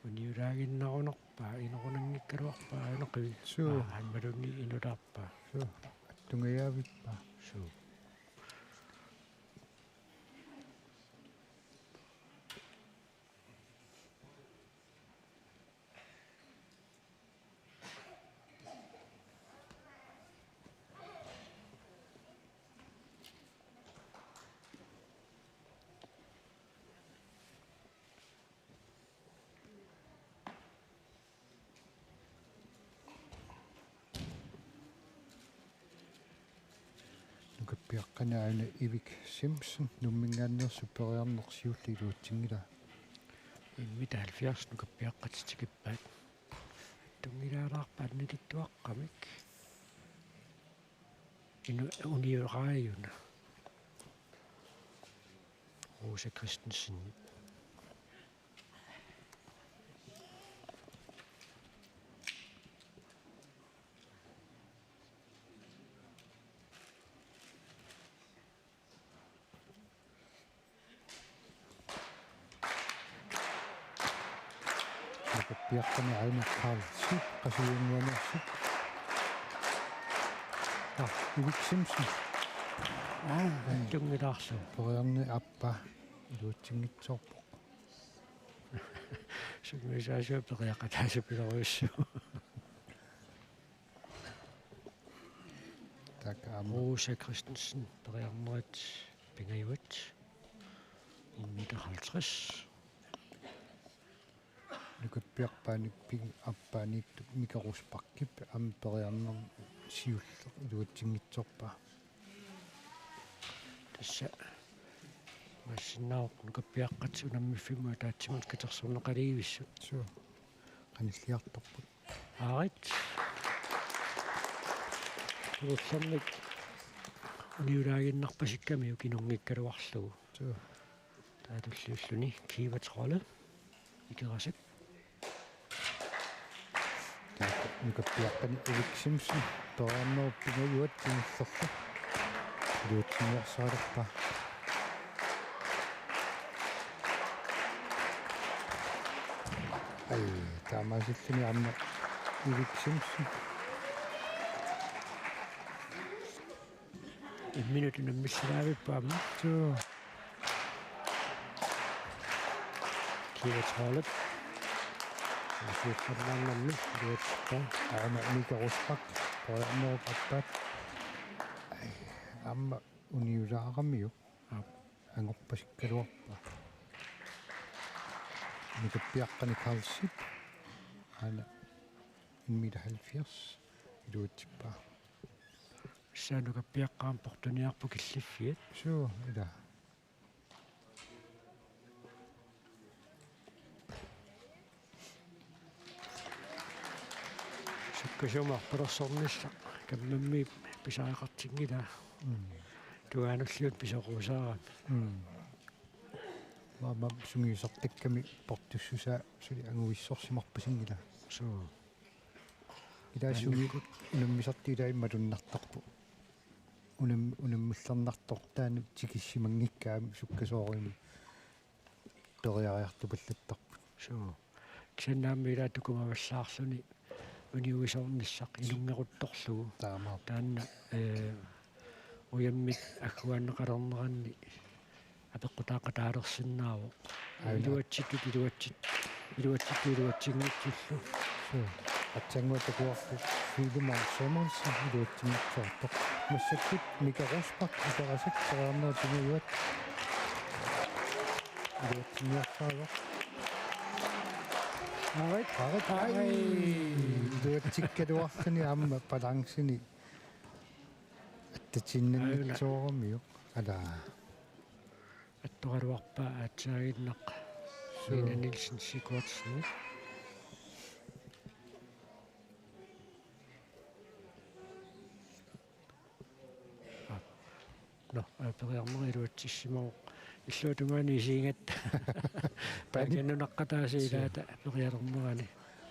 Uniuraaginnarunerpaa inerunanngikkaluarpaa ineqi Suu anmalunni inularpaa suu attungayaavippa suu nukappiaqqanaana Ivik Simpson nummingaannersu periarnersiulliluutsingila immita 70 nukappiaqqatitikippaat tungilaalaarpaat nitittuaqqamik uniuraajuna Rosa Christensen nukappiaqqani aina Carl Sip qasuunnuanersip Ivik Simpson tungilaarlu periarni appa iluutsingitsoorpoq sugmisaasuu periaqataasupiloriussu taakaam Rosa Christensen periarnerit pingajuat immita 50 nukappiarpaanik ping appaaniit mikarusparkip am periarner siuller iluutsingitsorpaa tassa масиннаақ нукаппиаққатсу наммиффимуа таатсимут катерсорнеқалиивиссу суу qanilliartorput аарит туусаммик униулаагиннарпасикками укинунгиккалуарлугу суу таатуллиуллуни кииватералу икерасак таак нукаппиаққани Ivik Simpson periarnerpingajuat тиниллерпа иluutsiнгиарсаалерпа ай таамаасиллуни амма Ivik Simpson имминут наммиссалаавиппаама суу кииватералу асууффернааннамми илуатта аама микаруспак periarnerup аппаат ай амма униулаарамиу ангорпасиккалуарпа нукаппиаққани Carl Sip ана иммита 70 илуутсиппаа саанукаппиаққаам портуниарпу киллиффиат суу ила суккасумар пелерсорнисса каммамми писаақартингила туаануллиут писоқусаарат мама сунгисартакками портуссусаа сули ангуиссорсимарпасингила суу илаасуги унаммисартилаимма туннартарпу унаммуллернартортаани тикиссимангиккаами суккасоорими периариартупаллаттарпут суу ксеннааммилаа тукумаваллаарлуни униуисорниссақ илунгерутторлугу таамаа таанна уяммик аггуаннеқалернеранни апеққутаақатаалерсиннааву илуатсингитсуллу суу атсангуатакуарпу филимар сомерс илуатсингитсоортоқ массаккут микароспак икарасак периарнератингиуат илуатсингиарсааваа Ай дуатиккалуарлүни аама балансини аттатиннаннитсоормиу алаа аттуалуарпаа аатсаагиннақ Nina Nielsen Sigurdsson. No, апериармери илуатсиссимау иллуутунгаани исиингат пакеннунаққатаасиилаата апериалермерани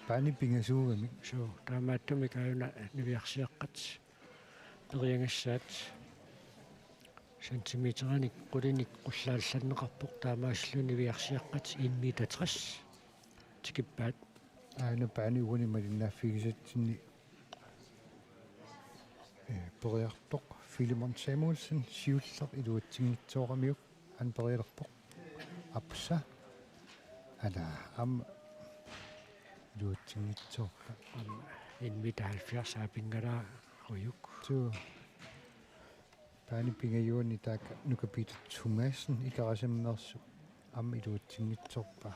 пани пингасуугами суу таамааттуми каюна нивиарсиаққат периангассаат сантиметраник qulиник qulлаалланнеқарпоқ таамааслуни нивиарсиаққат 1 метр 60 тикиппаат аана пани уни малиннааффигисатсинни периартоқ Filimon Samuelsen siullер илуатсингитсоорамиук ан периалерпоқ апса ала ам илуатсингитсоорпа 1 метр 70 апингалаа руйук ту пани пингаюни таак нукапит Thomasen икарасамнерсу ам илуатсингитсоорпа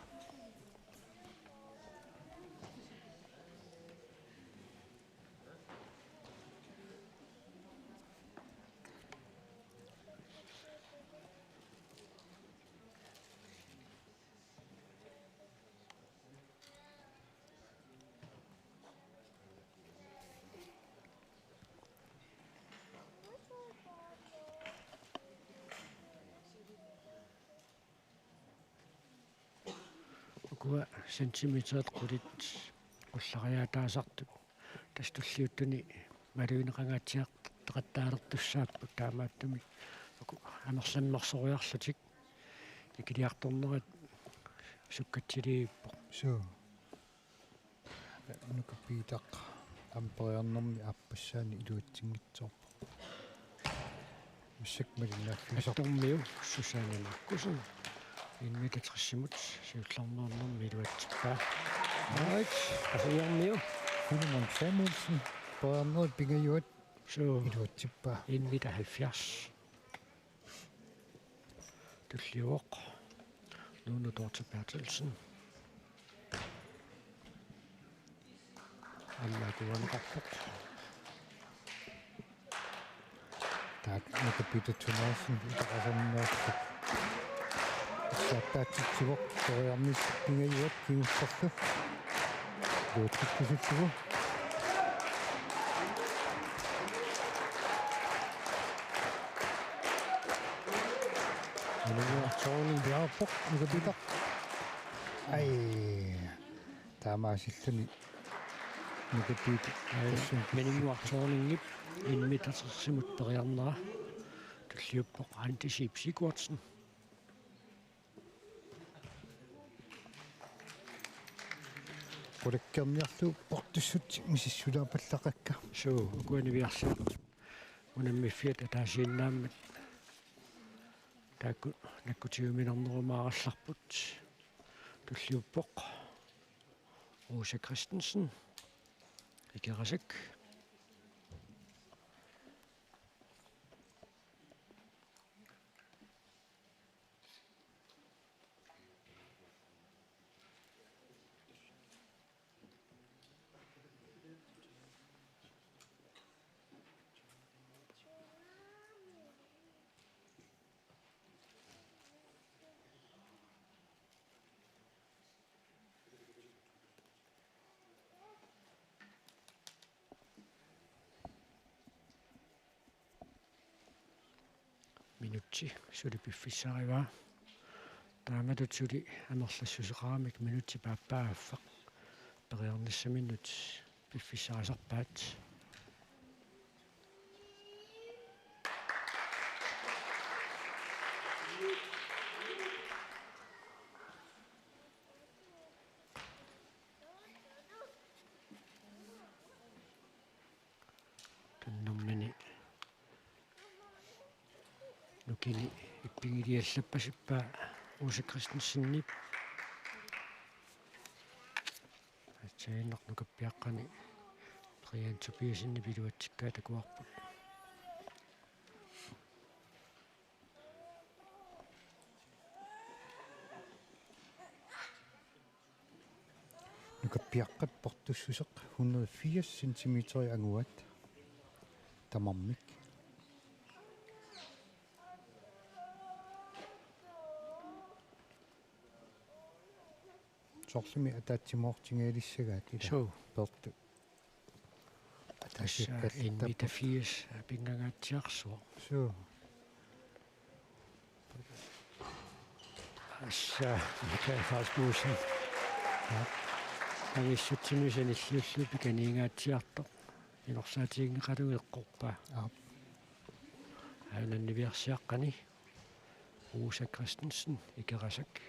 куа сантиметрат qulит qulлариаатаасартут тастуллиуттуни малуинеқангаатсиақ теқаттаалертуссааппут таамааттуми аку амерланнерсориарлутик икилиарторнерат суккатсилииппо суу нукапитақ ампериарнерми аппассаани илуатсингитсоорпо миссакмалиннааффисортормиу сусаанамаккусу 1 метр 30 сиулларнернерми илуатсиппаа right асиормиу Filimon Samuelsen периарнери пингаюат суу илуатсиппаа 1 метр 70 туллиуоқ Lone Dorte Bertelsen Anna Guanrapok taak nukapita Thomasen икарасамнерсу саттаатсивоқ периарнис пингаюат киуссарлу луутиккусутсугу Tony Bjarpok nukapita ай таамаасиллуни нукапит менимуартоорнингип 1 метр 30 периарнера туллиуппоқ антисип Sigurdsson qulakkerniarlu portussut misiссулаапаллақакка суу укуанивиарси унаммиффиат атаасииннааммат таакку наккутиуминернерумааралларпут туллиуппоқ Rosa Christensen икерасак minutti suli piffissariva taamatutuli anerlassuseqaramik minutti paappaaffaq periarnissaminut piffissarasarpaat tunnermini nukini ippingiliallappassippaa Rosa Christensenniп атсаиннақ нукаппиаққани Brian Tobiasinni пилуатсиккаа такуарпут Nukappiaqqat portussuseq 180 centimeter anguat tamarmik sorlumi ataatsimortingaalisagaat ila So pertu tässä 1,80 pingangaatsiarsuo. so Tässä mikä faaskuusen. Angissutsimisen illuullu pikaniingaatsiarto. Inorsaatiingeqalugeqqorpaa. Aananniviarsiaqqani Rosa Christensen ikerasak.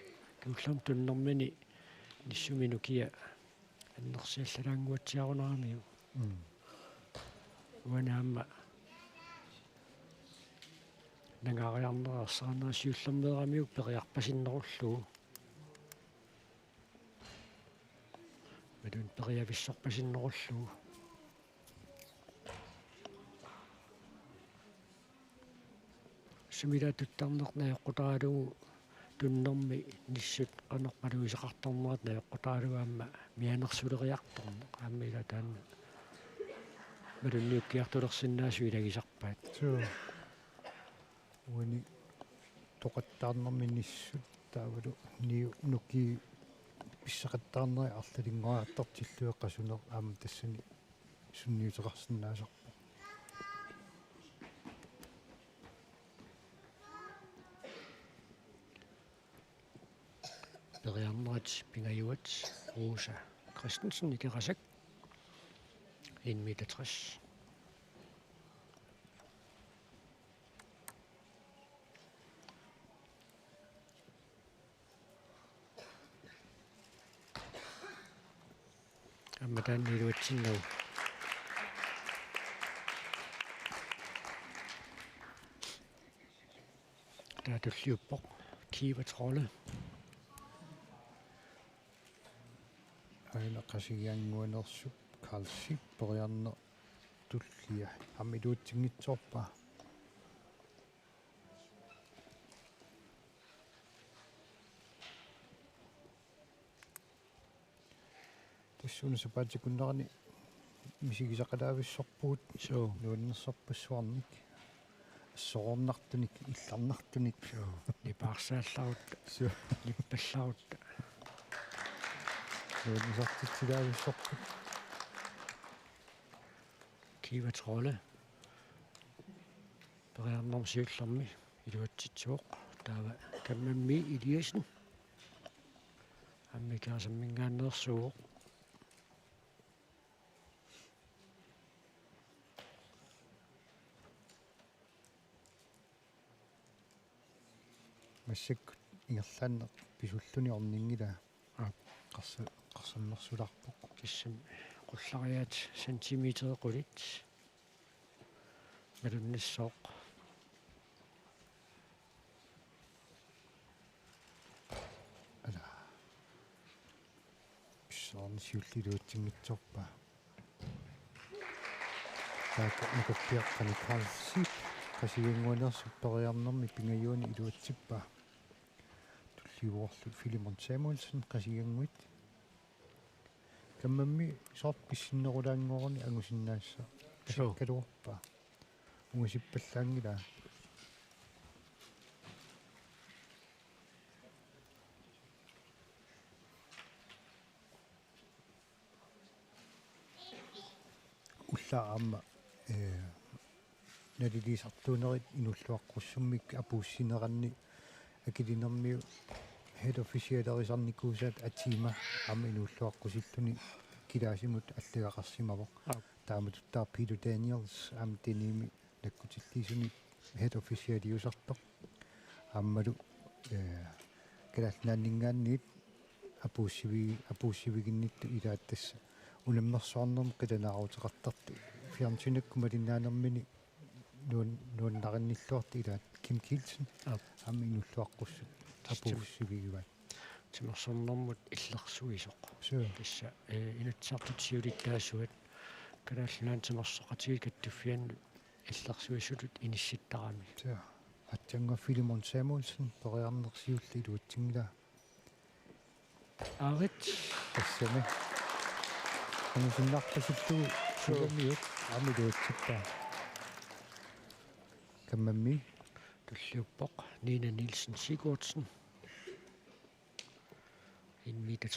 Kuullam tunnermini nissuminukia annersiallalaanguatsiarunaramiu. Uanaamma nangariarneraassarnerasiullermeeramiu periarpasinnerullugu. Madun periavissorpasinnerullugu. Sumilaatuttarnernajoqqutaalugu tunnermi nissut qanorpaluisaqartarnerat najoqqutaalugaamma mianersuleriartorne qaamila taanna madunniukkiartulersinnaasui ilagisarpaat. so uani toqattaarnermi nissut taavalu niu nuki pissaqattaarneri arlalingoartartillueqqasuner aama tassani sunniuteqarsinnaasarpa Periarnerat pingajuat Rosa Christensen ikerasak 1,60 meter. Amma taanniluatsinnagu taatulliuppoq kiivatrolle. aina qasigianguanersup Karlsip periarner tullia amiluutsinngitsorpa tassuna sapaatikunnerani misigisaqalaavissorpuut So nuannersorpassuarnik assorornartunik illarnartunik nipaarsaалларут so nippallaarut nuannersartitilaavissorput kiivatrolle periarnermsiullermi iluatsitsuoq taava kammammi Eliasen ammikaasammingaanneersuuq массаккут ингерлааннер писуллуни орнингила qarsannersularpoq киссам qulлариаат сантиметр qulит малуннассооq ala pissorni siullilууtsiнгитсорпа така никоппиаққани Karlsip qasigianguanersup periarnermi pingajuani iluatsippa tulliuoрлу Filimon Samuelsen qasigianguit каммамми сорт писсиннерулаангорни агусиннаасса калуорпа угасиппаллаангила уллаама налилисартуунерит инуллуаққуссуммик апууссинеранни акилинермиу head officialerisarnikuusaat atiima aama inuulluaqqusilluni kilaasimmut аллагақарсимавоқ тааматуттаар Peter Daniels аама тениими наккутиллиисуни head officialiusartoq ааммалу калаалнааннингаанниит апууссивигиннитту илааттасса унаммерсуарнерм қиланаарутеқартарту фиарнтинакку малиннаанермини нуаннаринниллуарти илаат Kim Kielsen аама инуллуаққуссут апууссивигиват тимерсорнэрмут иллерсуисоқ so кисса инутсартутсиулиттаассуат калааллаан тимерсоқатиги каттуффианну иллерсуисулут инисситтарами so атсанга Filimon Samuelsen периарнерсиулли илуутсингила аарит тассами qanusиннарпасиллугу сугамиут амилуутсиппаа каммамми tulliuppoq Nina Nielsen Sigurdsen 1,60 meter.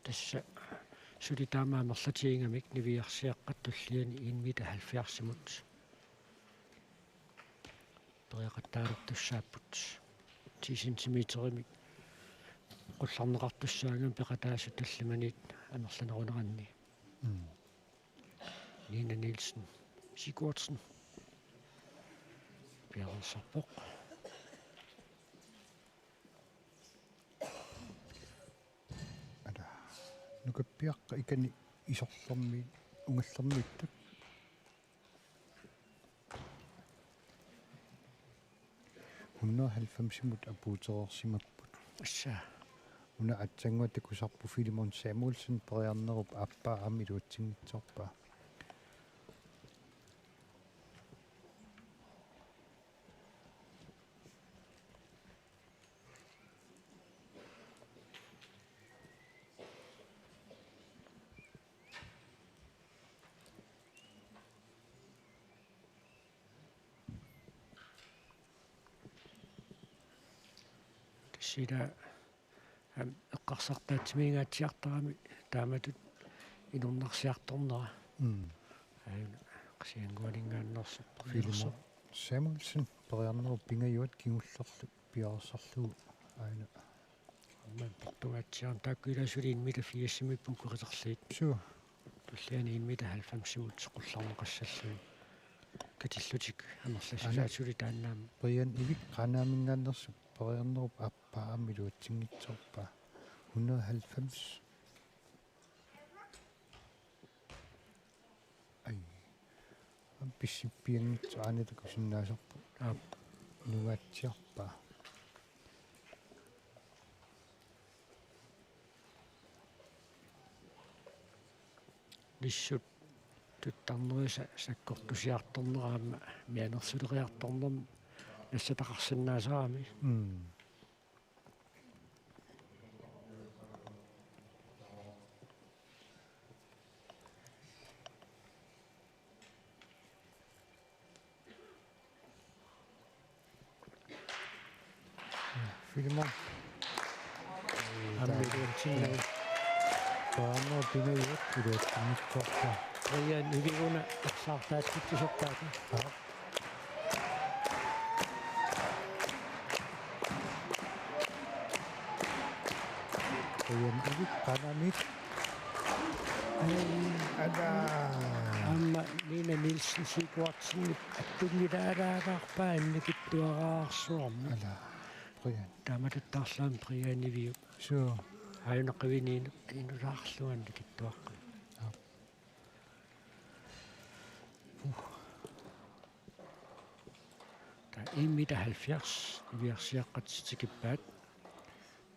Tässä sylitaamaamerlatiingamik niviarsiaqqat tulliani 1,70 meter periaqattaalortussaaput 10 centimeterimi qullarneqartussaangam peqataasu tallimaniit amerlaneruneranni. Nina Nielsen Sigurdsen piarersarpoq ала нукаппиаққа икани исорлэрми унгаллэрмииттут Hunna 90 апуутерерсимаппут assa уна атсангуат такусарпу Филимон Самуэлсен периарнеруп аппаа амилуутсингитсорпаа tassila eqqarsartaatimiingaatiartarami taamatut inurnarsiartornera aayuna qasiangualingaannersup Филимон Самуэлсен периарнеруп пингаюат кигуллерлу пиарессарлугу аана man portugatsiaan taakkuilaasuliin 1,80 kuqiterliit суу tulliani 1,90 qullarneqassalluni katillutik amerlassulaasuli taannaama Brian ivik qanaaminggaannersup periarnerup appaa ammiluutsinngitsorpaa 190 ai pissippiangitsu aanitakusinnaasorpu nungatsiarpaa nissut tuttarnerisa sakkortusiartorneraama mianersuleriartornerm nassataqarsinnaasarami Филимон аммилуутсиннаа таано пинаюут илуутсиннитсорпаа Brian iviguna ersaartaattitusartaata Brian ivik qanaamit ada amma Nina Nielsen Sigurdsen attungilaalaalaarpaa annikittuaraarsuarmi ala Brian taamatuttaarlaam Brian iviu suu aayunaqiviniin inulaarluannikittuaqqu ta 1,70 meter iviarsiaqqatsitikippaat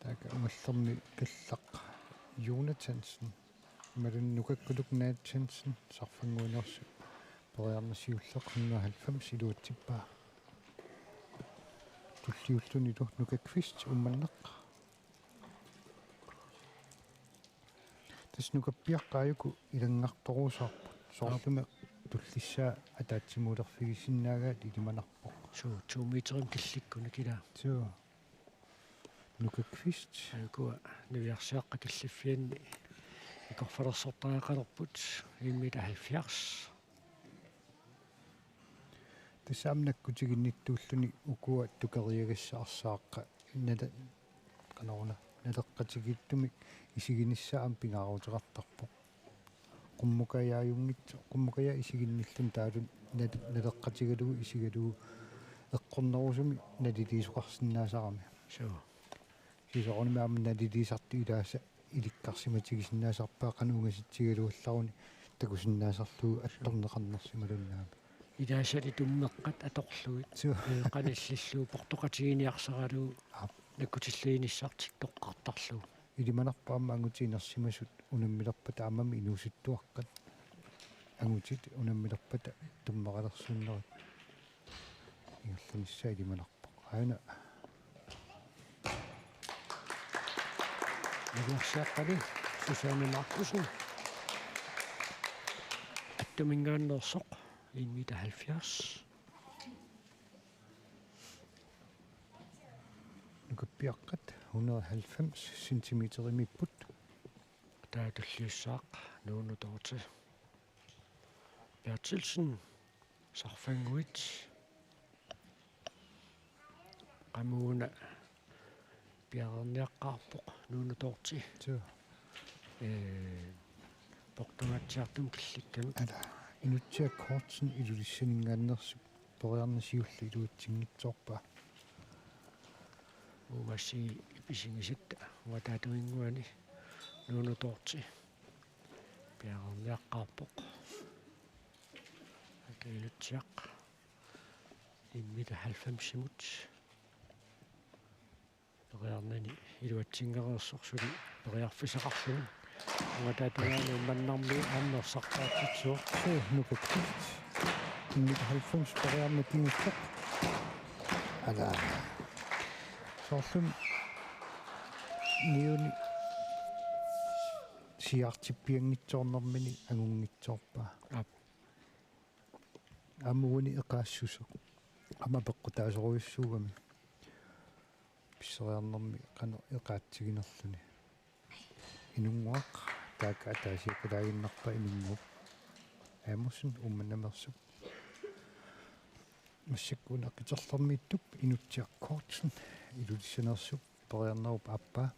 така умаллерми каллақ Jonathansen малуннукаккулук Nathansen сарфангуунерсу периарнасиуллеқ 190 илуутсиппаа туллиуллуни ту нукаквист умманнеқ тас нукаппиаққааюку илангарторусаарпут соорлуме туллиссаа атаатсимуулерфигисиннаагаат илиманарпоқ suu 2 meterin killikkuna kila суу нукаквист aakua niviarsiaqqa killiffianni ikorfalersortariaqalerput 1,70 meter тассаамнаккутигинниттууллуни укуа тукериагассаарсааққа нала канаруна налеққатигиттумик исигиниссаам пингаарутерартарпоқ qummukayaayunngitsu qummukaya isigинниллун таалун налеққатигалугу исигалугу эққорнерусуми налилиисоқарсинаасарами suu сисоорними аама налилиисарту илааса иликкарсиматигисиннаасарпаа кануугаситсигалуалларуни такусиннаасарлугу атторнеқарнерсималуннаами ilaasali tummeqqat atorluit суу qanillilluu portuqatigiiniarsaraluu nakkutilliinissartik toqqartarluu илиманарпаама ангутиинерсимасут унаммилерпата аамами инууситтуаркат ангутит унаммилерпата туммеқалерсууннерит иуллунissaа илиманарпа аана Naviarsiaqqani Susanne Markusen attumingaannersoq 1 meter 70. Nukappiaqqat 190 centimeter imipput. Taatulliussaaq nuunutorti Bertilsen sarfanguit qamuuna piarerniaqqaarpoq nuunutorti Så portungatsiartum killikkanut ala inutsia kortsen ilulissaningaannersuk poriarnasiullu iluutsinngitsoorpa. umassi ipisingisatta uataatuinguani nuunutorti piarerniaqqaarpoq akailutsiaq 1 meter 90 simut periarnani iluatsingereersorsuli periarfisaqarluni uataatuinguani mannarmi aannersartaatitsuor Så nukappiit 1 meter 90 poriarnatiingussaq. Ala soorlum niuni siartippiangitsoornermini angungitsoorpa. Amuuni eqaassusoq ama peqqutaasoruissuugami pisseriarnermi qano eqaatsiginerluni inunguaq taaka ataasiakkalaaginnarpa inunguup aamussun ummannamersuk массаккуна қитерлэрмииттуп инутсиаққоортсун илулиссанерсуп периарнеруп аппаа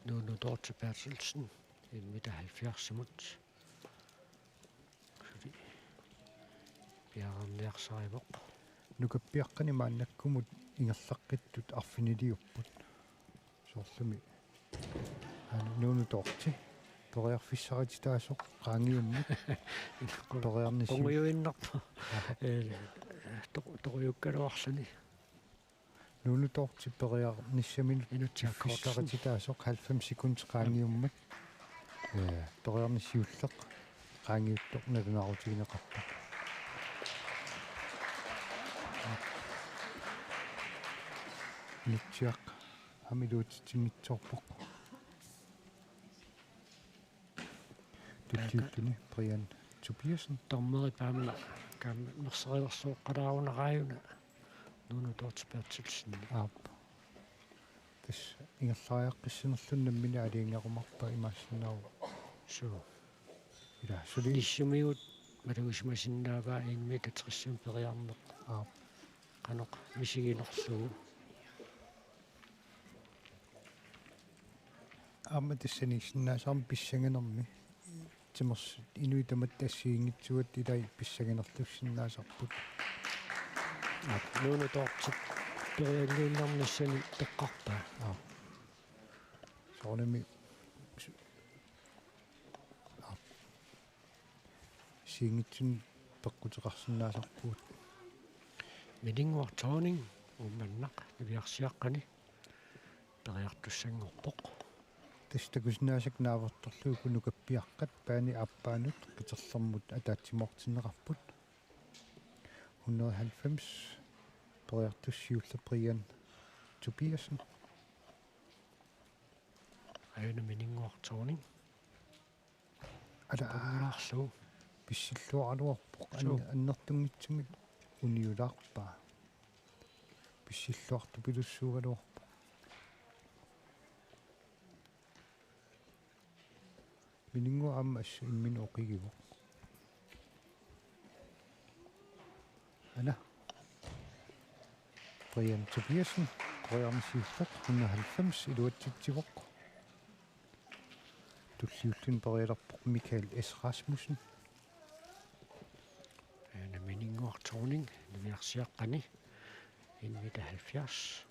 nuunutorti Bertilsen 1 meter 70 simut suli piarerniarsarivoq нукаппиаққани мааннаккумут ингерлаққиттут арфинилиуппут соорлуми нуунуторти периарфиссарити таасоқ qaangiummut периарниси qungujuinnarpa toquyukkaluarluni нуунуторти периарниссаминут inutsiakkortariti таасоқ 90 секунд qaangiummat периарниссиуллеқ qaangiuttoq налунарутигинеқарпа нитсиақ амилуутитсингитсоорпоқ тултиуттуни Brian Tobiasen tormeri paamma kaam merserilersuuqqalaarunaрааюна nuunutorti Bertilsen аап тас ингерлаариаққиссинерлуннаммини алиингақумарпа имаассинаару suu ила сули nissumиут малугисмасиннааваа 1 meter 30 periarneq аап qanoq misiginerluu аама тассанисиннаасаарми писсагинерми тимерс инуитамат тассиингитсуат илай писсагинерлуссиннаасарпут nuunutorti perialliinnernassani teqqarpaa соонами сиингитсун пеққутеқарсинаасарпуут Milinguartooning ummannaq naviarsiaqqani periartussanngorpoq тастакуснаасак нааверторлуу кунукаппиаққат паани аппаанут қитерлэрмут атаатсимортиннеқарпут 190 периартуссиулла Brian Tobiasen ayuna milinguartooning ала unnarluu писсиллуаралуарпоқ аннертунгитсумик униулаарпаа писсиллуарту пилуссуугалуарпоқ минингу аама ассу иммину оқигивоқ ана Brian Tobiasen периарнисиуллақ 190 илуатситсивоқ туллиуллун периалерпоқ Michael S. Rasmussen ayuna milinguartooning naviarsiaqqani 1 meter 70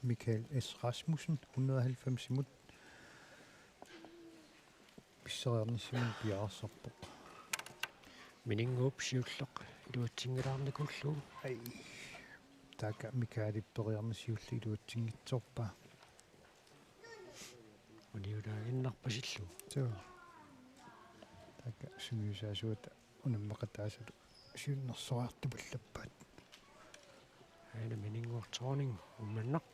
Michael S. Rasmussen 190 simut писсериарниссимун пиаарсарпоқ milinguup siulleq илуатсингилаарникуллуу ай така микаалиппериарнасиулли илуатсингитсорпаа униула иннарпасиллу тоо така сумиусаасуата унаммакатаасалу сиуннэрсориартупаллаппаат аина минингуорторнин умманнақ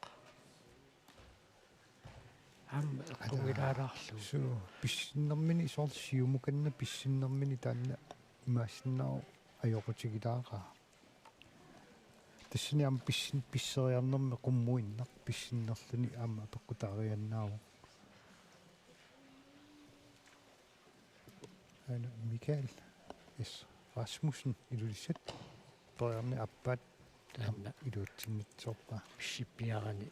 амма эққунгилаалаарлу суу писсиннэрмини соорлсиумуканна писсиннэрмини таанна имаассиннаа ajorutigilaaqaa тассини ам писсин писсериарнэрми qummuinнар писсиннерлүни аама пеққутаарианнааву ана Микаэл эс Расмуссен илулиссат периарни аппаат таанна илуутсингитсорпаа писсиппиарани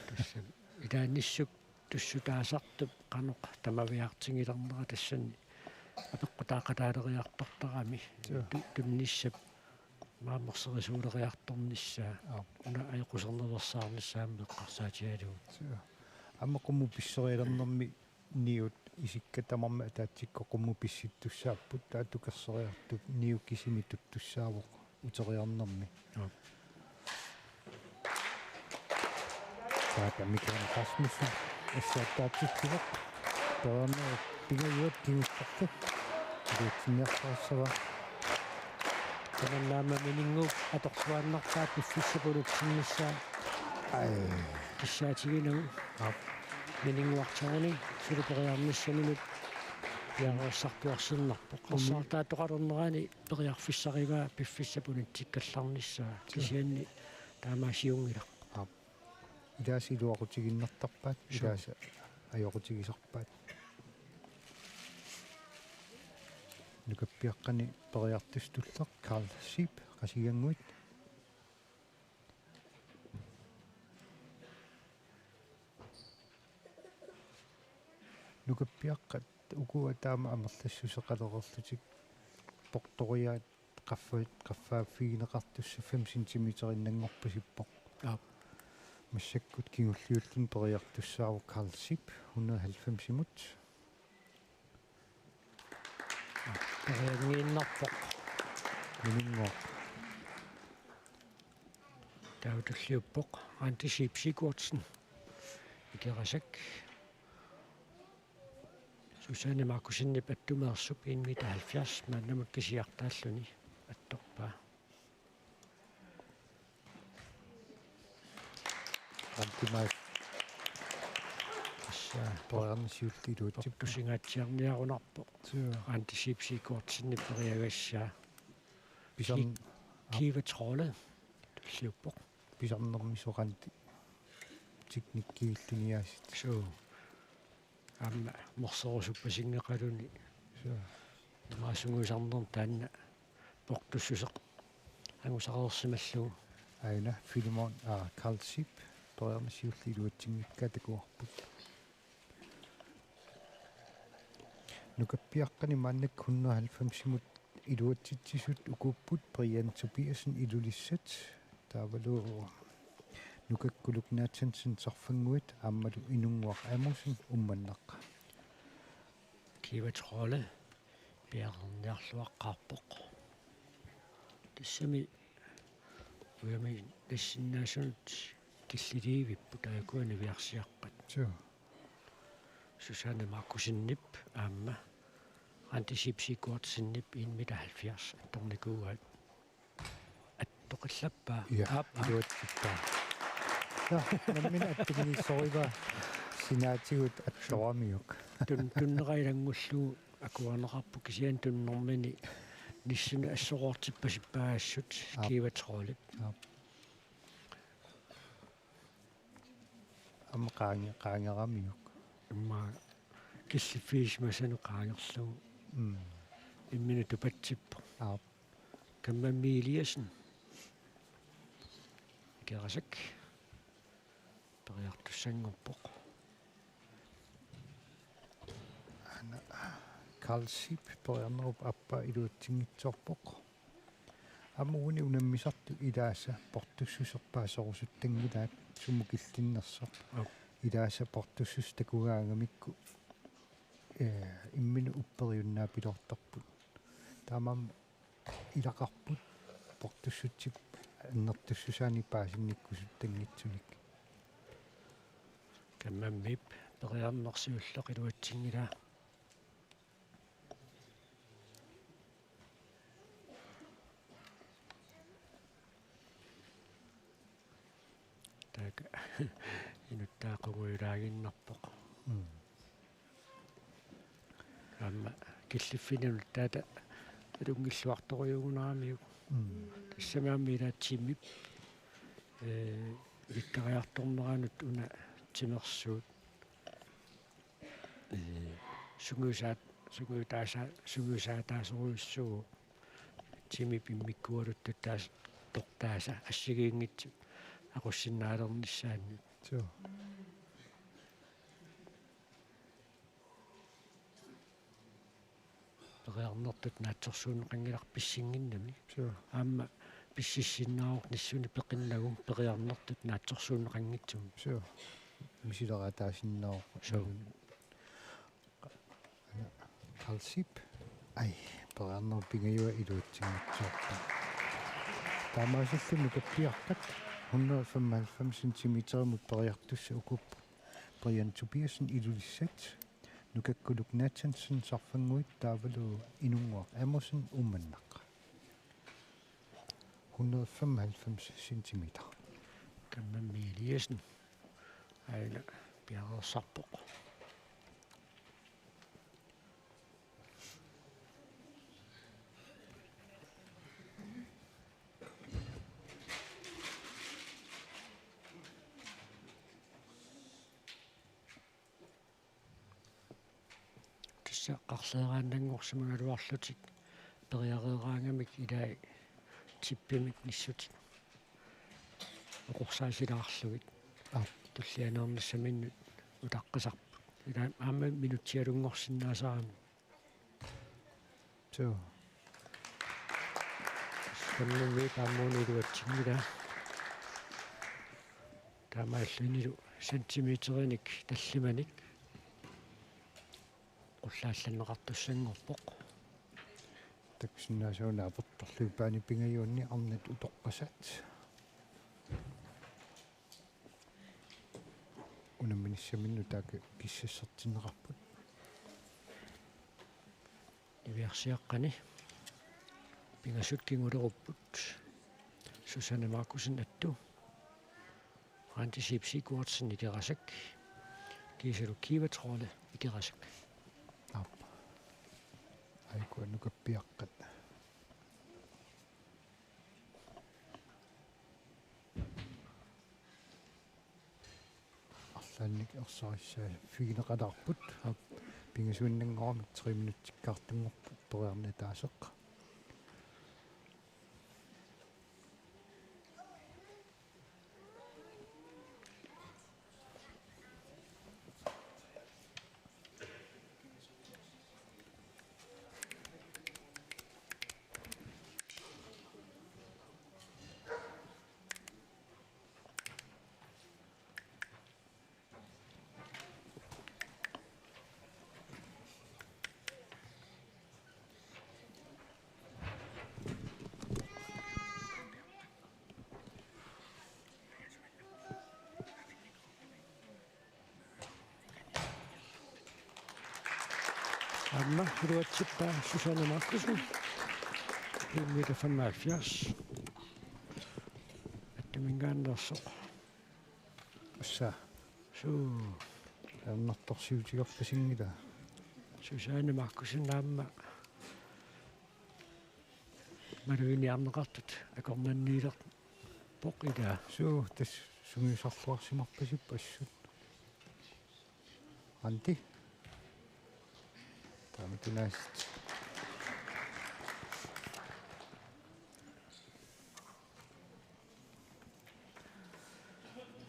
тассам илааниссук туссутаасартуп каноқ тамавиартингилернера тассани апеққутаақатаалериартортарами тумниссап маамерсерисуулериарторниссаа уна айқусернерсаарниссаами эққарсаатиалуу амма qummu писсериалернэрми ниут исиккатамарма таатсикко qummu писситтуссааппут таатукерсериартут ниуккисими туттуссаавоқ утериарнэрми таата Микаэл Расмуссен эссааттаатсиккивоқ таанаа пигаюут киуссарту дутиннерсаасава тананнаама минингу аторсуаннартаат писсиссапулутсиннссаа ай писсаатигинагу минингуарторни сулупериарниссанинут пиареерсарпуарсиннарпо қарсаартаа тоқалернерани периарфиссариваа пиффиссапунит тиккалларниссаа кисианни таамаасиунгила илааси луақутигиннартарпаат илааса ajorutigisarpaat нукаппиаққани периартустуллеқ Карл Сип қасигангуит нукаппиаққат укуа таама амерлассусеқалерерлутик порториаат qaffaafigineqartussa 5 cm innanngorpasippoq массаккут кигуллиуллун периартуссааву Карл Сип 190 имут периангииннарпоқ минингоо таутуллиуппоқ антисипсикуутсен икерасак Susanne Markusinne паттумеерсуп 1,70 мааннамут кисиартааллуни атторпаа антимай assa порансиуллилуутсип тусингаатсиарниарунарпо антисипсикуутсинни периагассаа писан киватроле туллиуппоқ писарнэрмисоқанти тикниккииллуниаасит суу амма морсорусуппасингеқалуни маасунгусарнер таанна портуссусеқ ангусареерсималлугу аина филимон Карл Сип тоернасиуллилуутсингиккатакуарпут нукаппиаққани мааннак 190 илуатситсисут укуппут Бриан Тобиасен илулиссат таавалуу нукаккулукнаатсансен сарфангуит ааммалу инунгуар амусен умманнаққа киватроле пиарнерлуаққарпоқ тассами уями тассиннаасунут киллиливиппу таакуани виарсиаққат Susanne Markusinniп аама антисипсикуутсиннип 1,70 атторникууат аттоқиллаппаа илуатсиппаа наммина аттигини сорива синаатигут атторамиук туннераилангуллуу акуанеқарпу кисиан туннэрмини ниссуна ассоқортиппасиппаассут киватролип qaangeramиук имма киллиффиисмасану qaangерлугу иммина тупатсиппо каммаммиилиасен керасак периартуссангорпоқ ана Карл Сип периарнеруп аппа илуутсингитсорпоқ аммууни унаммисарту илааса портуссусерпаасорусуттангилаат сумукиллиннерсоқ илааса портуссус такугаагамикку иммину уппериуннаа пилортарпут таамам илақарпут портуссутсип аннертуссусаани паасинниккусут тангитсуник каммаммип периарнерсиуллеқ илуатсингила така инуттаақугуилаагиннарпоқ амма киллиффинул таата алунгиллуарторюгунарамиу тассамаамми илаатсиммип виккариарторнеранут уна тимерсуут сугуусаатаасоруйуссугу тимип иммиккуалутту таас тортааса ассигиингитсу aqussinnaалернissaanni соо периарнертут наатсорсуун qangilarpissinnginnami соо аама писсиссиннаавор ниссуни пеқиннагу периарнертут наатсорсуун qanngitsum соо мисилера таасиннаа соо қалсип ай периарнер пингаюа илуутсингитсуарпа таамаасаллуни каппиаркат 195 сантиметермут периартусса укуп Brian Tobiasen ilulissat nukakkuluk Nathansen sarfanguit taavalu inunguaq Amazon ummannaq 195 centimeter каммамми илиасн аила пиареерсарпоқ тисса қарлеерааннангорсумагалуарлутик периареераангамик илаа типпимик ниссутик оқорсаасилаарлугит туллианернассаминнут утаққисарпут илаа аама минутсиалунгорсиннаасаарами соо каммами тааммуунилуатсигила таамааллунилу сантиметерник таллиманик qulлаалланнеқартуссангорпоқ таксиннаасууна апертарлу паани пингаюунни арнат утоққасат унамминиссаминну таак киссассертиннеқарпут иверсиаққани пингасут кингулеруппут Susanne Markusen attу антисипсикуартсин икерасак кисалу киватроле икерасак аппа айкуа нукаппиаққат арлаанник ерсариссаа фигинеқалаарпут пингасуиннангорамик 3 минуттиккаартунгорпут периарна таасеқ Anna hiruatsippa Susanne Markusen 1,75 attумингааннерсоқ усса суу аннарторсиутигерпасингила Susanne Markusen наамма малуиниарнеқартут акорнанниилер поқида суу тас сунгисарлуарсимарпасиппа ассут анти тамтунааст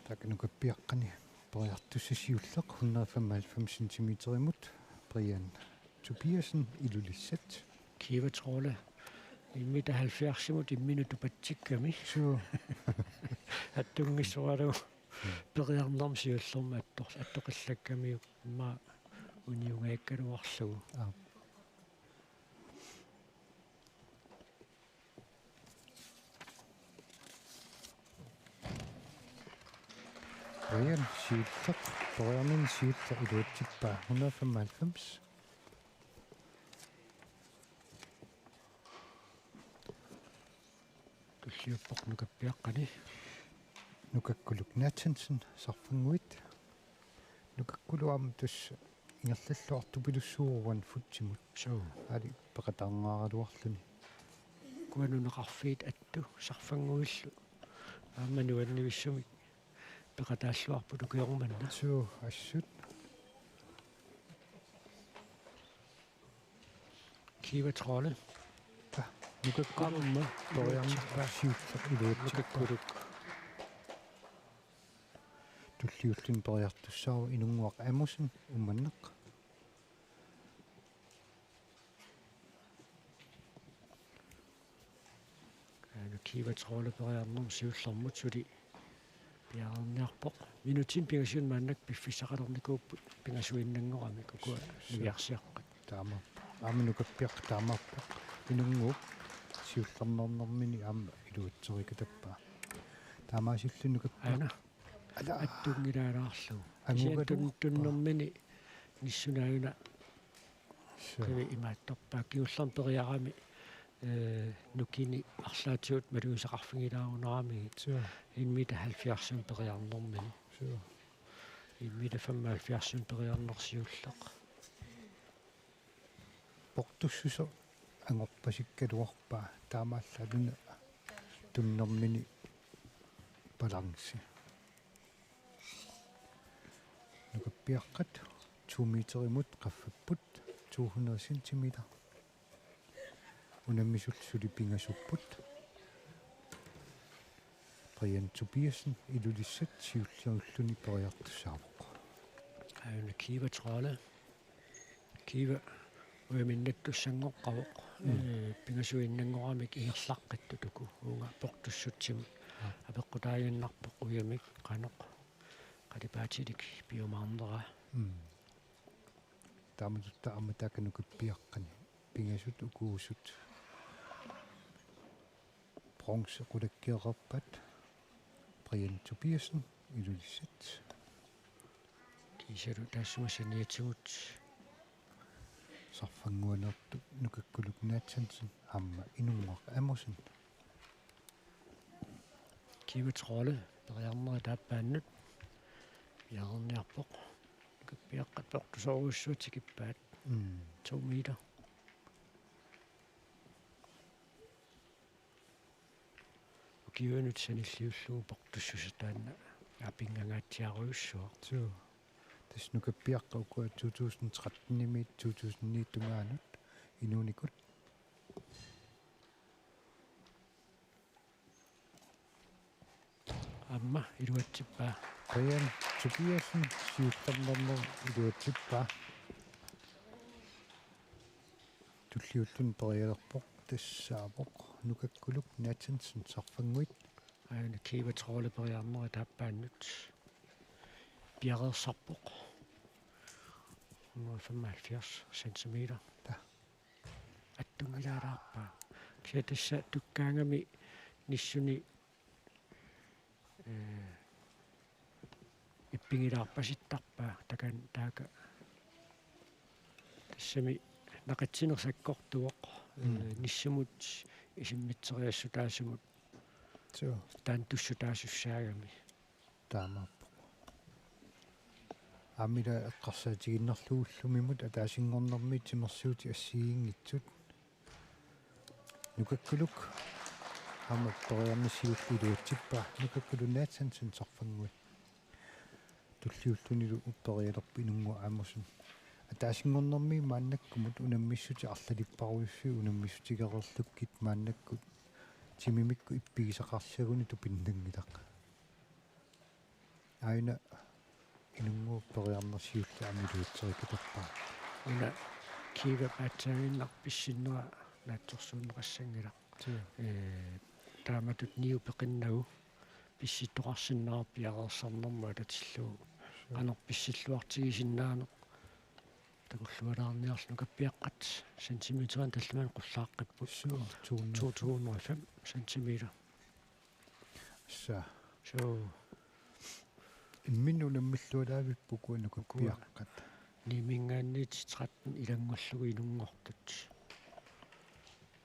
такнукаппиаққани периартуссасиуллеқ 195 сантиметеримут Brian Tobiasen ilulissat киватроле иммита 70-мут имминуту патсикками суу аттунгиссуалу периарнерм сиуллерма аттоқиллакками ма униунгааккалуарлугу Brian siulleq Brianin siulleq iluutippa 195. Tulliuppoq nukappiaqqani Nukakkuluk Nathansen sarfunguit. Nukakkuluam tuss ingerlalluartupilussuuruan futsimut. so Ali paqatarngaaruarluni. kuanuneqarfiit attu sarfanguillu aammanuannivissumi peqataalluarpu tukiormanna So assut kiivatrolle nukakkulumma Brianin siulleq iluutippa. Tulliullun periartussaaru inunguaq amusen ummanneq. kiivatrolle periarnum siullermut suli piarniarpoq minutin pingasiun maannak piffissaqalornikuupput pingasuinnanngorami kukua niviarsiaqqat Taama nukappiaq taamappoq inunguup siullernernermini aamma iluutserikatappa. Taamaasillu nukappiaq aana attungilaalаарlu Angukadu tunnermini nissunaaguna so kivi imaattorpaa kiullarm periarami nukini arlaatiut maluusaqarfingilaarunerami so inmita 70 periarnermini so inmita 75 periarnersiulleq portussuso angorpasikkaluarpaa taamaallaluna tunnermini balansi. Nukappiaqqat 2 meterimut qaffapput 200 cm. Unammisulsuli pingasupput. Brian Tobiasen ilulissat siulliarulluni periartussaaruq. aana kiivatrolle kiiva uaminnattussangoqqavoq pingasuinnangoramik ingerlaqqattu tuku uunga portussutsimu apeqqutaaginnarpoq uyamik qanoq qalipaatilik biomaarnera Taamututta ammataka nukappiaqqani pingasut ukuusut. Bronze qulakkiaqarpat Brian Tobiasen ilulissat. kiisalu taassumасаниатигут Sarfanguanertu nukakkuluk Nathansen amma inunguaq amusen. kiivatrolle periarnera taappaannut piarniarpoq nukappiaqqat portusoruussuutikippaat 2 meter kiunut sanilliullugu portussusataanna apingangaatsiaruussuaq So tas nukappiaqqa ukua 2013 nimi 2009 tungaanut inuunikut amma iluatsippaa Brian Tobiasen siullernerner iluatippaa tulliullun perialerpoq tassaapoq nukakkuluk Nathansen sarfanguit aana kiivatrolle periarnera taappaannut piareersarpoq 175 centimeter Ta. attungilaalаарpaa kiatassa tukkaangami nissuni иппигилаарпаситтарпаа такан таaka тассами нақатсинерсаккортуоқ ниссумут исиммитсериассу таасумут so таантуссу таасуссаагами таамааппо амила эққарсаатигиннерлууллумимут атаасингорнэрми тимерсуути ассигингитсут нукаккулук ама периарнисиуллилуутсиппаа нукаккулу Nathansen сарфангуи туллиуллунилу уппериалерпи нунгу аамусун атаасингорнэрми мааннаккумут унаммиссути арлалиппаруйуссу унаммиссутигерерлуккит мааннаккут тимимикку иппигисақарсагуни тупиннангилақ аина инунгу периарнерсиулла амилуутсерикатарпаа уна кива патсагиннар писсиннера наатсорсуунеқассангилақ тааматут ниу пеқиннагу писситтоқарсиннаар пиареерсарнэрма татиллуу анерписсиллуартигисиннаанеқ такуллуалаарниарлу каппиаққат сантиметран таллиман қуллааққиппут 205 сантиметр са so иммину наммиллуалаавиппуку нукаппиаққат нимингаанниит 13 илангорлугу инунгортут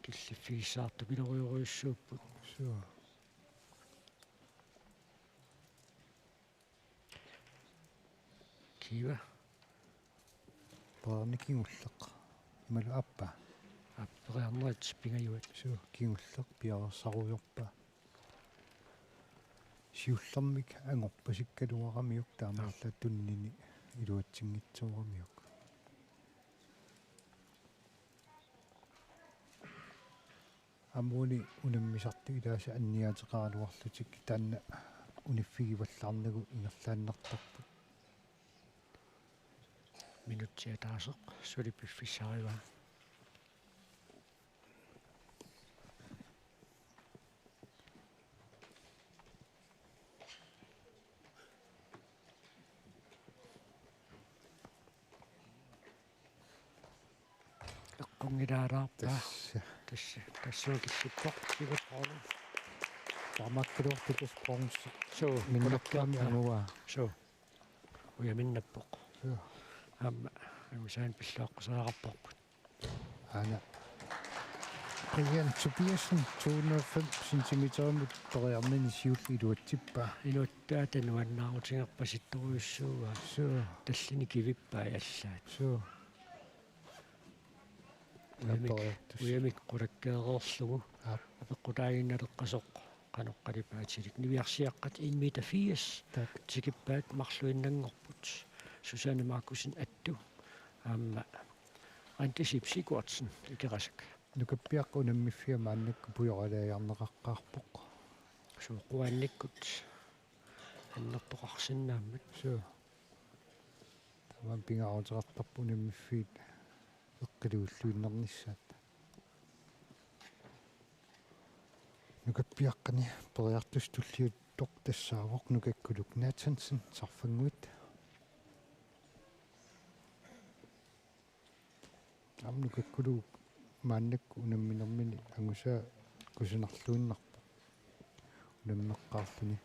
киллиффигисаарту пилориориуссууппут суу кива парникингуллеқ ималу аппа аппериарнерит пингаюат суу кингуллеқ пиарсаруйорпа сиуллэрмик ангорпасиккалуарамиук таамаалла туннини илуатсингитсуурамиук амуни унаммисарту илааса анниаатеқаралуарлутик таанна униффигиваллаарнагу ингерлааннартарпут минутсиа таасеқ сулиппиффисариваа эққунгилаалаарпаа тассуукиссиппоқ сигусраалу таамаккалуортукус пронс соо миннаккаами амуа соо уяминнаппоқ соо амма агусаан пиллааққусаарарпорпут ана Brian Tobiasen 205 centimeter периарнини сиулли илуатсиппаа инуттаа тануаннаарутингерпаситторуйуссууга соо таллини кивиппаа яллаат соо уямик qulakkeereerlugu апеққутаагинналеққасоқ каноққалипаатилик нивиарсиаққат 1 meter 80 тикиппаат марлуиннангорпут Susanne Markusen атtu аама антисипсикуатсен икерасак нукаппиаққу наммиффиа мааннакку пуйоралаярнеқаққарпоқ суоқуанниккут аннертоқарсинааммат соо таман пингаарутеқартарпу наммиффиит эққилууллуиннерниссаат нукаппиаққани периартус туллиут тоқтассаавоқ нукаккулук наатсансен сарфангуит амнукаккулук мааннакку унамминермини ангусаа кусинарлуиннарпо унаммеққаарлуни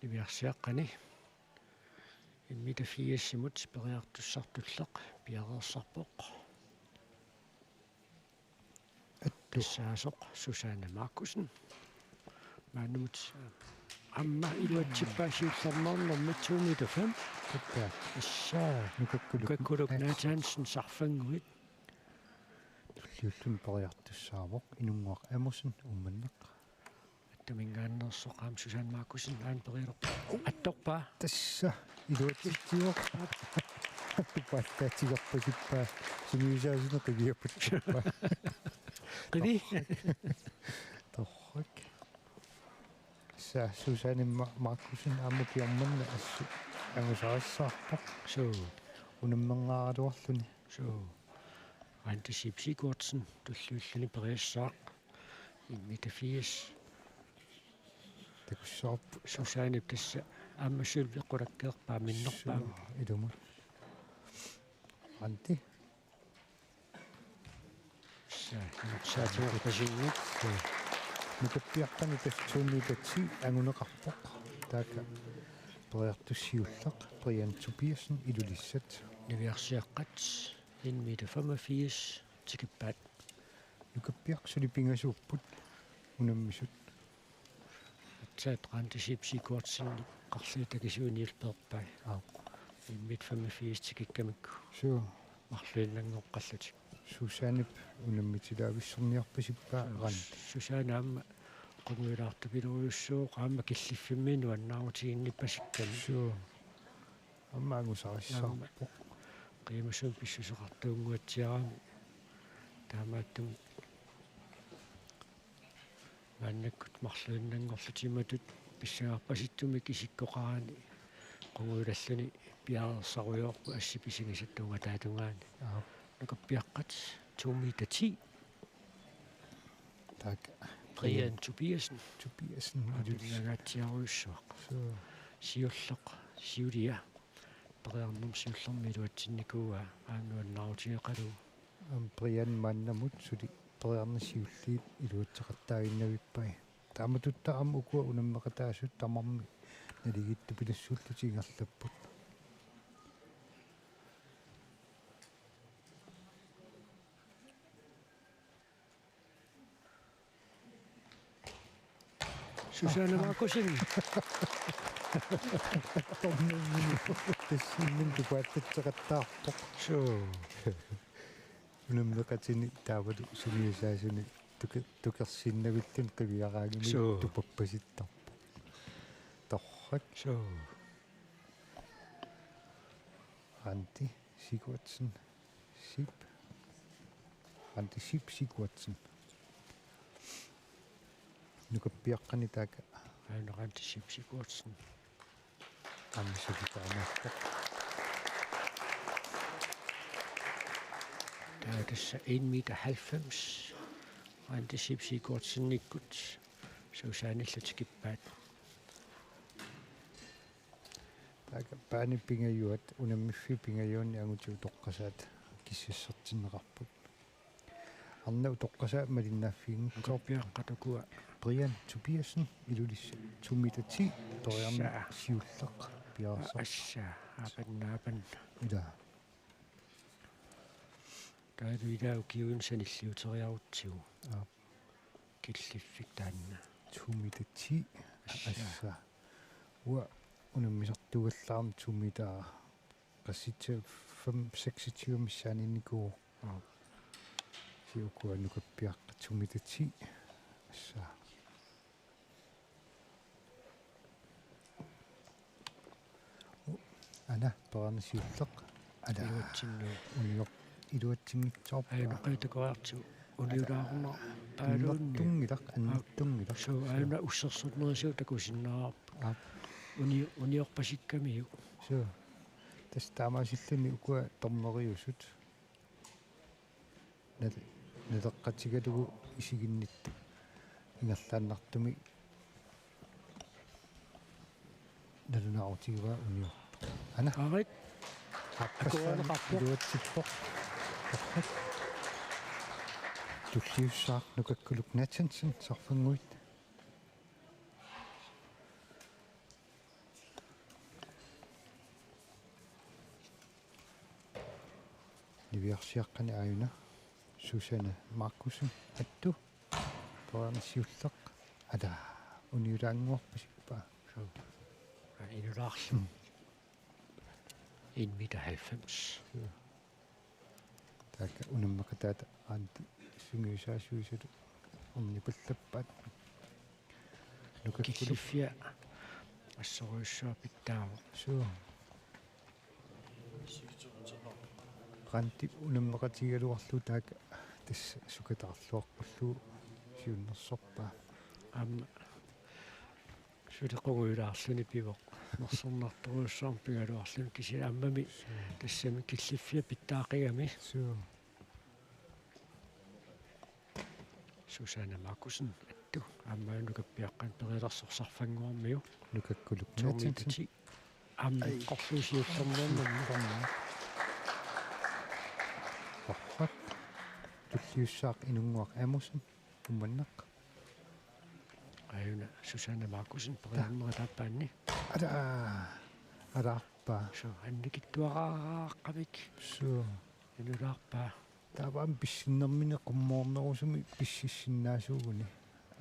нивиарсиаққани иммита фиассимут периартуссартуллеқ пиареерсарпоқ аттуссаасоқ Susanne Markusen маанумут амма илуатсиппаасиулларнаарнэрмит 2 meter 5 каппаа иссаа нукаккулук наатаансен сарфангуит туллиуллун периартуссаавоқ инунгуақ амусен умманнеқ аттумингааннерсоқаам Susanne Markusen аан периалоқ атторпаа тасса илуатситтиоқ паттаатигерпасиппаа симиусаасинеқ кигиаппутсиппаа qivi торрак са Susanne Markusen аммукиарманна ассу ангусаассаарпоқ соо унамменгааруарлуни соо антисипсикуатсен туллуиллани периассаақ иммита фиас такуссаарп Susanne тасса аммасулвеққулаккеерпаа миннерпаа илуму анти саатуорпасиннут нукаппиаққани тассуумитатси ангунеқарпоқ таaka периартуссиуллеқ Brian Tobiasen илулиссат нивиарсиаққат 1 meter 85 тикиппаат нукаппиақсули пингасууппут унаммисут атсаат антисипсикуатсинни қарлуутакисууниулперпаа 1 meter 85 тикиккамикку суу марлуиннангоққаллутик Susanne унаммитилаависсерниарпасиппаа ран Susanne аама qunguilaartu piluussuu qaamma killiffimminu annaarutigинниппасикками суу аммаагусаариссаарпоқ qiimassuun pissusoqartuunguatsiaraami таамааттум маннаккут марлуиннангорлутиматут писсагаарпаситтуми кисиккоқарани qunguilalluni piareersaruyorpu assipisigisattuunga taatунгаани накаппиаққат 2 meter 10 так Brian Tobiasen илулиссагаатсиаруйссуақ суу сиуллеқ сиулиа периарнум сиуллерми илуатсинникууа аануаннаарутигеқалу Brian маннамут сули периарнасиуллиит илуутсеқартаагиннавиппай тааматуттарам укуа унаммеқатаасут тамарми налигитту пилассууллутингерлаппут Susanne Markusen. томнуммини тассиннин тупааттатсеқаттаарпоқ So. унаммеқатини таавалу сумиусаасуни тукерсиннавиллун қивиараагими тупаппаситтарпо торрак So. Randi Sigurdsen Sip Randi Sip Sigurdsen нукаппиаққани таaka Ainoranti Sipsigurtsen. аммисулитаанаарпо Der er det 1,90 meter. Randi Sipsigurtsen nikkut. Susanne Lutskippat. таaka паани пингаюат унаммиффи пингаюунни агутуу тоққасаат киссассертиннеқарпут арнау тоққасаат малиннааффиин Korpiaqqatukua. Brian Tobiasen ilulissa 2 meter 10 toiarna siullaq piarsa Assa apanaapan. ila Taadu ilaa ukiuin sanilliuteriarutsiu. Killiffik taanna. 2 meter 10 assa ua unammisartugallaarn 2 meter qassitsa 5-26 missaaninniku siukua nukappiaqqa 2 meter 10 assa ana paranasiullaq ala Iluatsinnu. unior iluatsingitsoorpa Ainoqitakoartu. Uniulaarna. aalunnertungilaq annertungilaq So aina ussersornerisiu takusinnaarp. Uniorpasikkamiu. so tas taamaasilluni ukua torneriusut naleqqatigalugu isiginnittu ingerlaannartumi nalunaarutigua unior ana Arit. аппассаани илуатсиппоқ туллиуссаар нукаккулук Натансен сарфангуит ливиарсиаққани аюна Susanne Markusen attу торансиуллеқ ала униулаангуарпасиппа So. Inulaarlu. 1,90 meter. таaka унаммакатаата аанти сунгиусаасуисалу орнипаллаппаат нукаккулук Killiffia. Assoruissua pittaava. суу ранти унаммакатигалуарлу таaka тасса сукатаарлуарпуллу сиуннерсорпаа Suliqunguilaarsuni pivoq. Nersornartoruussaarm pingaluarluni kisilammami tassami killiffia pittaaqigami. суу Susanne Markusen attu ammaanukapiaqqan perilersorсарфангуармиу нукаккулук 2 meter 10. Qorluusiullernernammi. Оррак туллиуссаақ инунгуақ амусен умманнақ Ayuna Susanne Markusen perilernerataappaanni. алаарпаа So annikittuaraaqavik суу inulaarpaa. тааваам писсиннэрмине qummoornerusumi писсиссиннаасуугуни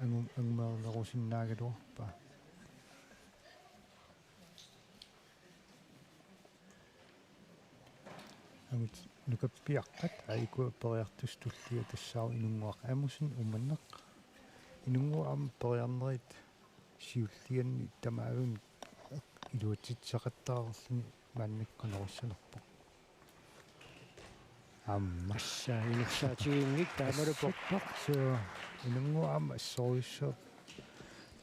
ангумеернерусиннаагалуарпаа амут нукаппиаққат аикуа периартус туллиа тассаа инунгуақ амусин умманнақ инунгуам периарнерит сиуллианни тамаагун илуатситсақаттаарерлуни мааннаккунеруссалерпо амма Assa inussaatigiingik taamaluporpoq. so инунгуам ассоруйссоо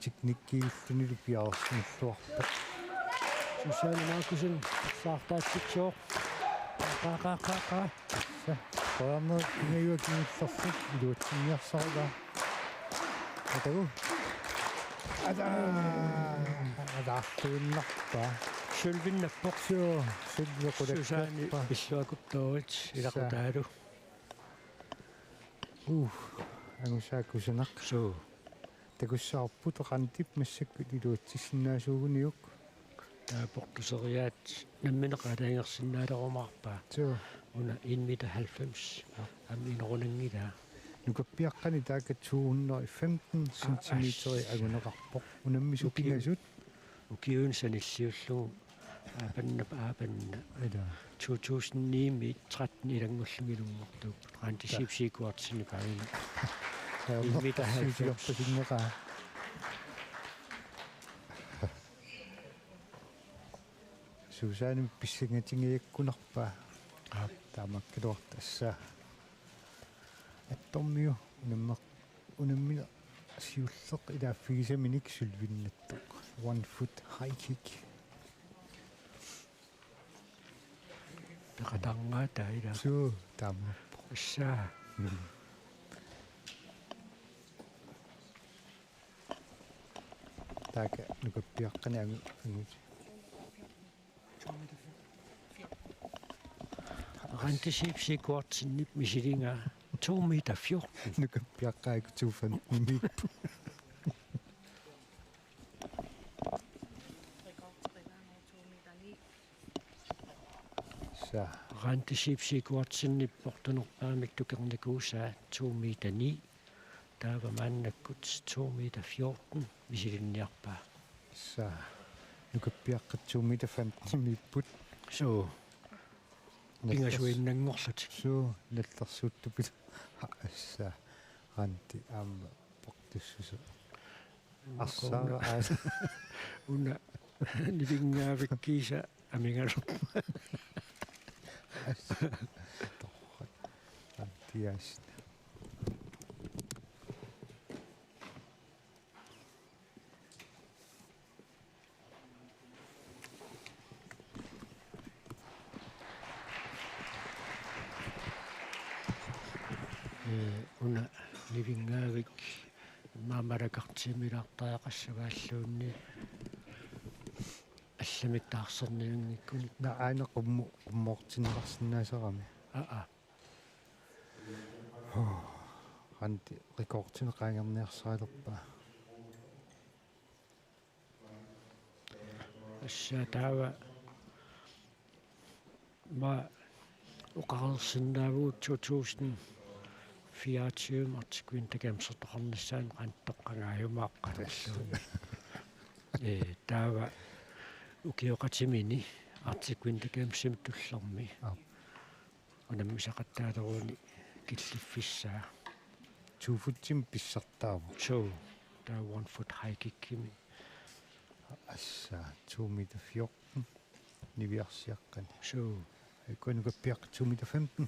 teknikkииллунилу пиарсинллуарпа Susanne Markusen saartaatsitsuoq. Qaqaqaqa. са периарнер ингаюакингиллэрсут илуатсиниарсарила атагу адаарлуиннарпа Sylvinnappoq. соо суллеқулаккаппа Susanne illuakuttuurit ilaqutaalu. Angusaakusanaq. So Takussаарput qantip massakku iluutsissinnaasuuguniuk. Portuseriaat nammineqalaangersinnaalerumarpaa So una 1,90 meter aminerunangila nukappiaqqani taaka 215 centimeteri aguneqarpoq unammisupingasut ukiun sanilliullugu aapanna ila 2009 13 ilangullugilummortuup qaantisipsiikuartsinni paavina 1,90 meter siusiorpasingeqaa suusaanimi pissangatingiakkunarpaa taamakkaluartassaa attormiu unammina siulleq ilaaffigисamiник sulvinnattoq 1 foot high kick peqatarngaata ila suu taamappo assaa taaka nukappiaqqani angut qaantisipsiikuartinnip misilinga 2 meter 14 nukappiaqqaaku 215 sa qaantisipsiikuartinnipportunerpaamik tukernakuusaa 2 meter 9 taava maannakkut 2 meter 14 misilinniarpaa sa nukappiaqqat 2 meter 15 mipput so ingasuinnangorlut suu наллерсууттупит assa qanti aamma portussusu арсаара аас una nilingaavikkiisa amingalu torrat qantiaas una nivingaavik maamalakartimilaartaaqassavaаллуунни алламиттаарсерниангиккуни на аана qummoortinerarsinnaasarami qanti rikoortine qaangerniarsaalerpaa ассаатаава ма уқарерсиннаавуу 2024 martikvintakamsertoqarnassaan qantoqqangaajumaaqqalерлuu таава укиоқатимини артиквинтакамсим туллерми унаммисақаттаалеруни киллиффиссаа тууфутсим писсартааву so таа 1 foot high kickimi асса 2 meter 14 niviarsiaqqani so иккунукаппиақ 2 meter 15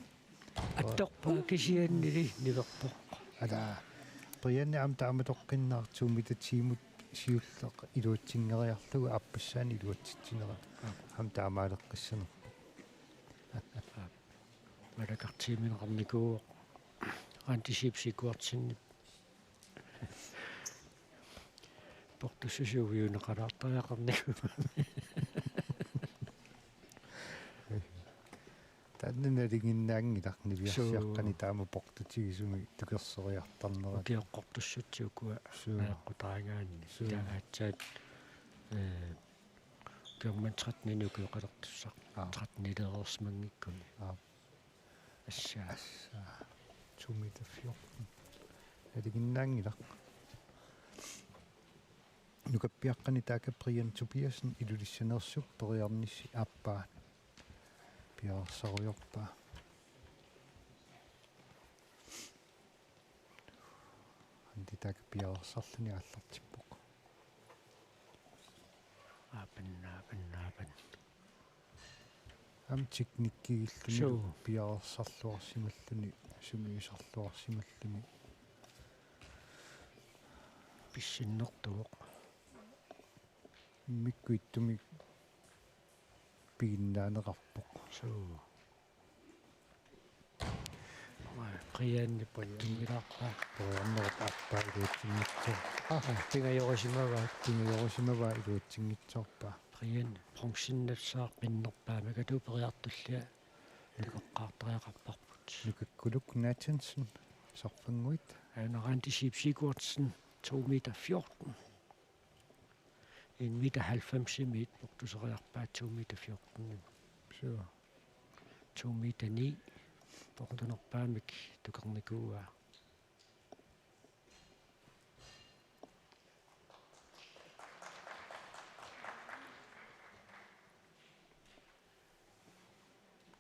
атторпаа кисианнили ниверпоқ ала приянни ам тааматоққиннаар 2 meter тимут сиуллеқ илуутсингериарлугу аппассаани илуутситсинера ам таамаалеққиссанер малакартиминеқарникуу антисипсикуартинни портуссусуугиунеқалаартариақарнику таннеригиннаангиларни виарсиаққани таама портутигисуми тукерсориартарнера киоққортуссутсиукуа нааққутаагаанни таатсаат кэммэн 13 нукиоқалертуссақ 13 нилерерсмангиккуни ассаа 2 meter 14 эригиннаангилар нукаппиаққани таaka Brian Tobiasen илулиссанерсуп периарнисси ааппаа пиарсаруйорпаа анди таaka пиарсарлуни ааллартиппоқ апаннаапан ам техниккигиллуни пиарсарлуарсималлуни сумиусарлуарсималлуни писсиннертуоқ миккуиттуми пигиннаанеқарпоқ so приянниппаттумилаарпаа периарнерпааппаа илуутсингитсоо тингайорисимаваа тингиорисимаваа илуутсингитсоорпаа приан функсиннассаа пиннерпаама катупериартуллиа нукеққартариақарпарпут нукаккулук Nathansen sarfanguit. Randi Sipsigurtsen, 2,14 meter. 1,90 meter, brugte du så redderpart 2,14 meter. Så. 2,9 meter, brugte du nok bare med, du kan ikke gå af.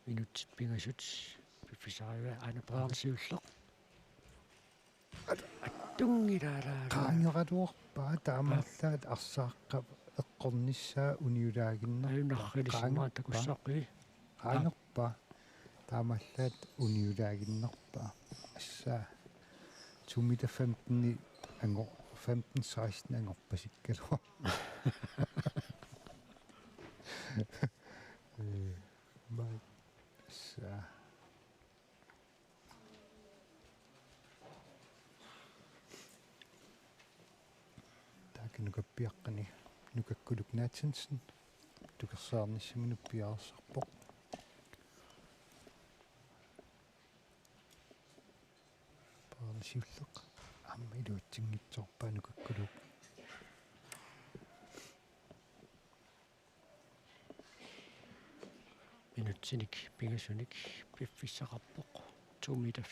Minut pingasut, befisariva, aina braansiullaq. Tungirara. Qaangeqaluorpaa taamallaat arsaaqqa eqqornissaa uniulaaginner. Ayunarrilismaa takussaqi. Qaangerpaa taamallaat uniulaaginnerpaa. Assaa 2,15 meter angor 15-16 angorpasikkalua. Mai assaa nukappiaqqani nukakkuluk naatsinsen tukersaarnissaminu piarsarpoq paarnisiulleq amma iluatsingitsorpaa nukakkuluk Minutinik pingasunik piffissaqarpoq 2,14 meter.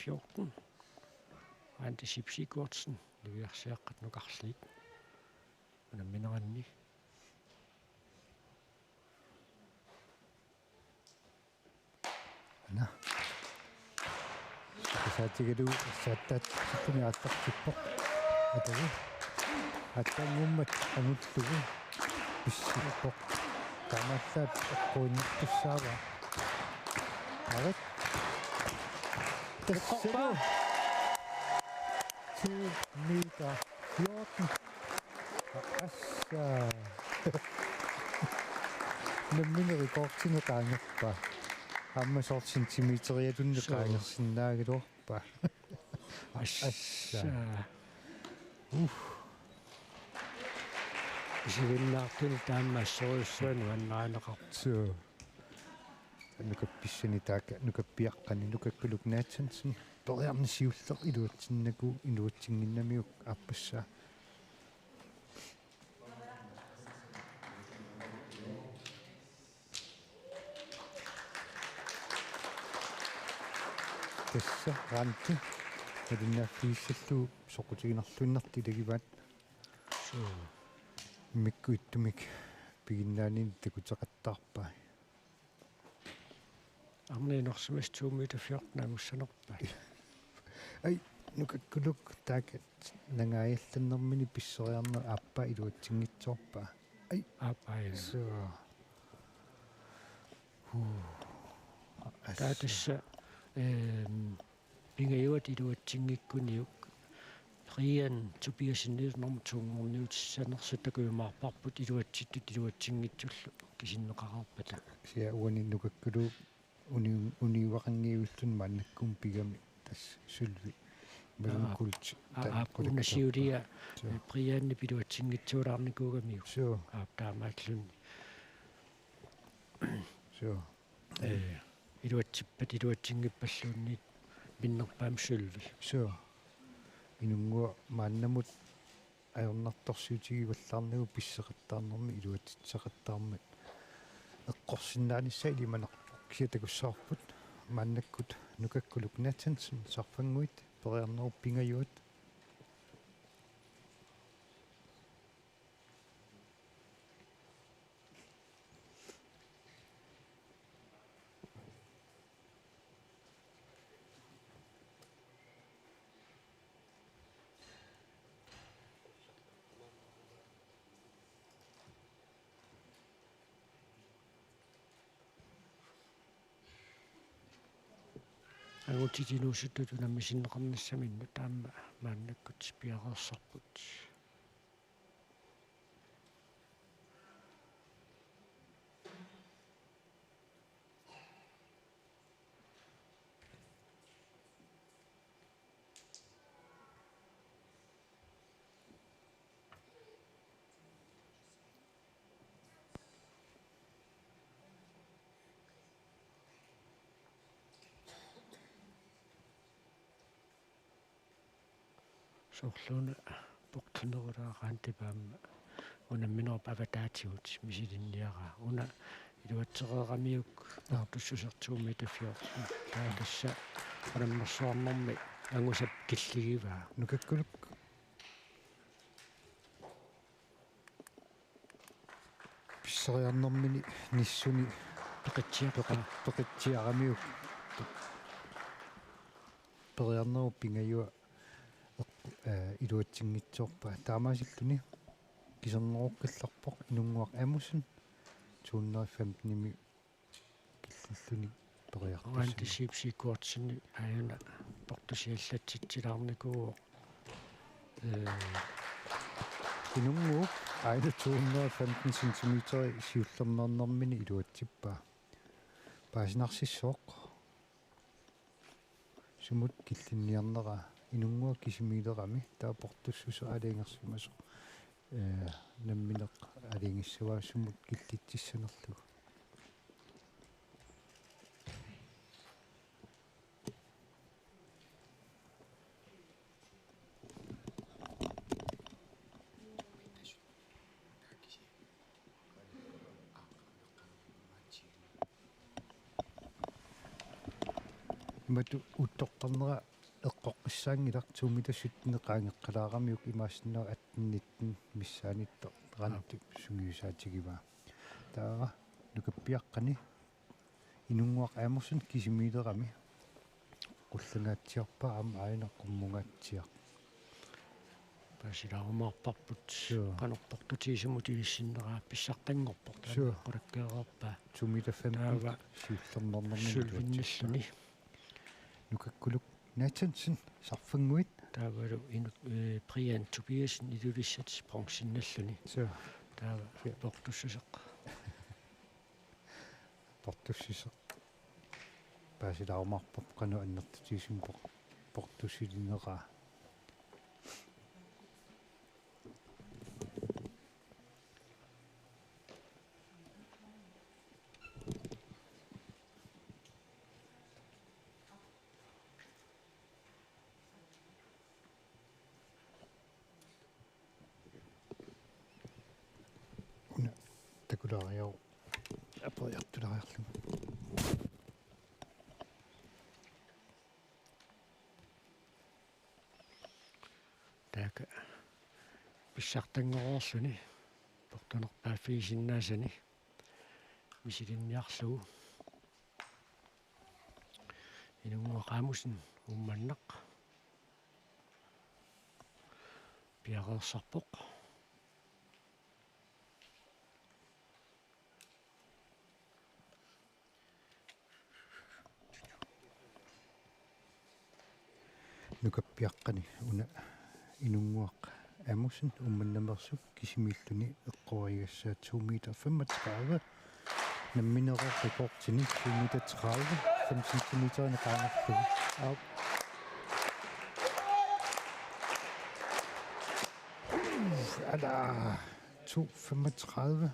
Randi Sipsigurtsen, nuiarsiaqqat nukarsliit. Unammineranni. ana saatigalu saattaat sippumiaattartippoq atagu attangummat anuttugu pissippoq taamallaat eqquinnertussaava arat tassalu 2,14 meter. Assaa nammineri kortine qaangerpaa amma sort sentimeterialunne qaangersinnaagiluorpaa Assaa. Isivinnaartuni taammaassoruissuanu annaaneqar. so nukapissani taaka nukappiaqqani nukakkuluk naatsansen toriarnisiulleq iluatsinnaku iluatsinginnamiuk aapassaa tassa ranti adinnaaffiissallu soqutiginerluinnerti tagivaat So mikkuittumik piginnaaniin takutaqattaarpaa arniinersumas 2,14 meter agussanerpaa. ai nukakkuluk taaka nangaajallannermini pisseriarner aappaa iluatsingitsorpaa ai Aapai. so Taatassa pingajuat iluatsingikkunniuk. Rian Tobiasinnernermu tuungorniutissanersuttakuumaarparput iluatsingitsullu kisinneqararpata. sia uani nukakkuluk uniuaqangiullun maannakkum pigami tass sulvi melunkult Unasiulia Brianne piluatsingitsuulaarnikuugamiu. so Taamaallunni. so Iluatsingipalluunni minnerpaam sulvi. so inungua maannamut ajornartorsiutigivallarnigu pisseqattaarnermi iluatitseqattaarmat eqqorsinnaanissa ilimanerpoq kiatakussaarput maannakkut nukakkuluk naatsansen sarfanguit periarneru pingajuat Agutiginuussuttu nammisinneqarnassaminnu taamma maannakkut piareersarput. soorluuna portunerulaaqaan tipaamma unamminerp avataatigut misilinniaraa una iluatseqeramiuk portussusertuumi tafiorlu taakassa unammersuarnermi angusap killigivaa nukakkuluk pissariarnermini nissuni peqitsiaramiuk periarneru pingayua iluatsingitsoorpa taamaasilluni kisernerukkallarpoq inunguaq amusun 215 killilluni periartussi antisipsikuartsini ajuna portusiallatsitsilaarnikuuo inunguup aina 215 cm siullernernermini iluatsippaa paasinarсиссооq sumut killinniarneraa inungua kisimiilerami taa portussusu aliingersimaso nammineq aliingissavaa sumut killitsissanerlugu matu uttoqqarnera eqqoqqissaangilaq 2 meter 17 qaangeqqalaaramiuk imaassinnaa attinnitten missaanitto rantu sungiusaatigimaa taara nukappiaqqani inunguaq aamussun kisimiilerami qullangaatsiarpa am aina qummungatsiaq pasilarumaarparput qanorportutiisumut ilissinneraa pissartangorport qulakkeererpaa 2 meter 15 siullernernermi sulvinnalluni nukakkuluk Nathansen sarfanguit taavalu inu Brian Tobiasen ilulissat bronsinnalluni taava portussuseq portussiseq paasilarumarpap qanu annertutiisum portussilineraa takulaariau aperiartulaariarlu taaka pissartanngororluni portunerpaafiisinnaasani misilinniarlugu inunguaqaamusin ummanneq piareersarpoq nukappiaqqani una inunguaq amusun ummannamersuk kisimiilluni eqqorigassaa 2 meter 35 namminerer rekordtini 2 meter 30 5 cm qaangerlugu aap ala 235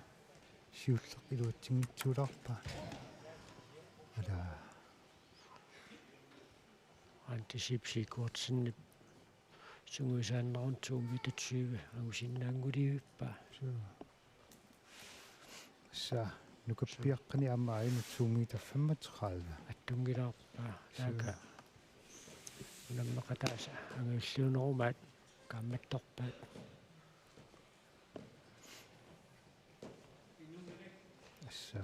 siulleqiluatsingitsuularpa ala antisipsikuartsinni sunguisaannerun 2 meter 20 angusinnaanguliivippa sa nukappiaqqani amma ainu 2 meter 35 attungilаарpaa taaka unammeqataasa angiulliunerumaat kaammattorpaat assa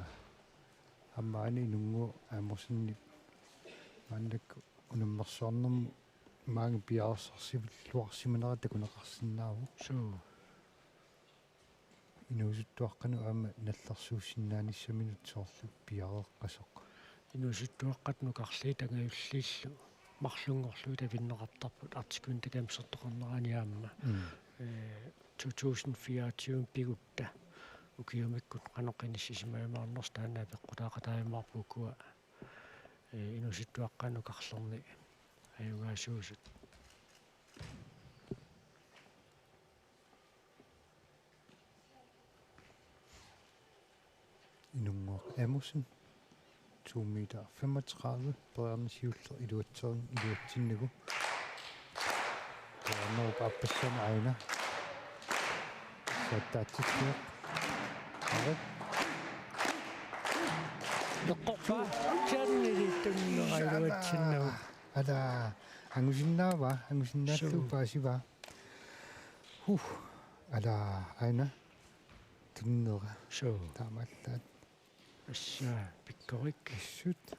amma ainu nungu amorsinni maannakku unammersuarnerm maangi piaarsarsivluarsimanera takuneqarsinnaavu inusuttuaqqanu aama nallersuussinnaanissaminnut soorlu piareqqasoq inusuttuaqqat nukarlii tangayullillu marlungorlu tavinneqartarput artikun takamsertoqarneraniaamma 2024 pigutta ukiumikkut qanoqinissisimaimaarners taanaa peqqutaaqataaimaarpukua inusuttuaqqanu karlerni ajungaasuusut inunguaq amussen 2 meter 35 periarnisiuller iluatserun iluatsinnigu no papassan aina sattaatittuq arat Noqorpa tannili tunnerailuatsinnagu ada angusinnaalluu paasiva ada aina tunnera so taamallaat assa pikkorik issut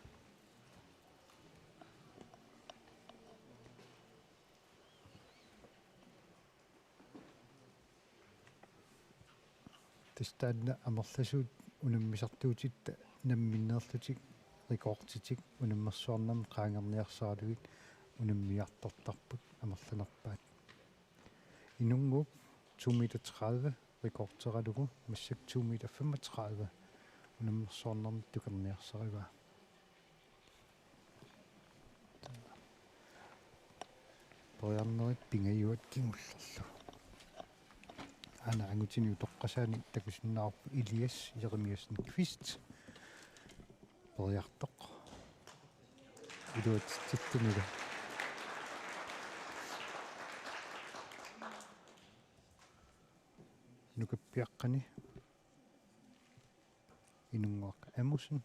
тестаанна амерласуут унаммисартуутитта намминнеерлутик рекордтитик унаммерсуарнам qaangerniarsaалугит унаммиартортарпут амерланерпаат инунгуп 2 meter 30 rekordteralугу массак 2 meter 35 унаммерсуарнарми тукерниарсарива поярнерит пингаюат кимуллерлу ана ангутини тоққасаани такусиннаарпу Илиас Jeremiasen Kvist пояртоқ идуат титтунила нукаппиаққани инунгуақ Amundsen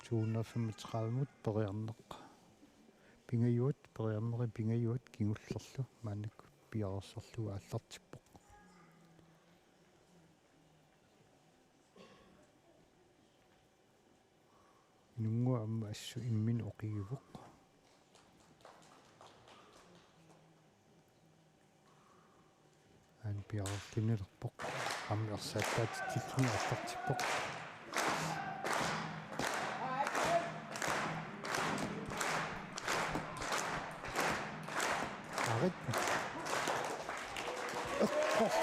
235 периарнеқ пингаюат периарнери пингаюат кигуллерлу маанакку пиарерсерлуга аллартиппоқ инунгуа амма ассу иммин оқигивоқ ан пиарерлинерпоқ аммерсааттаат тиллуни аллартиппоқ арит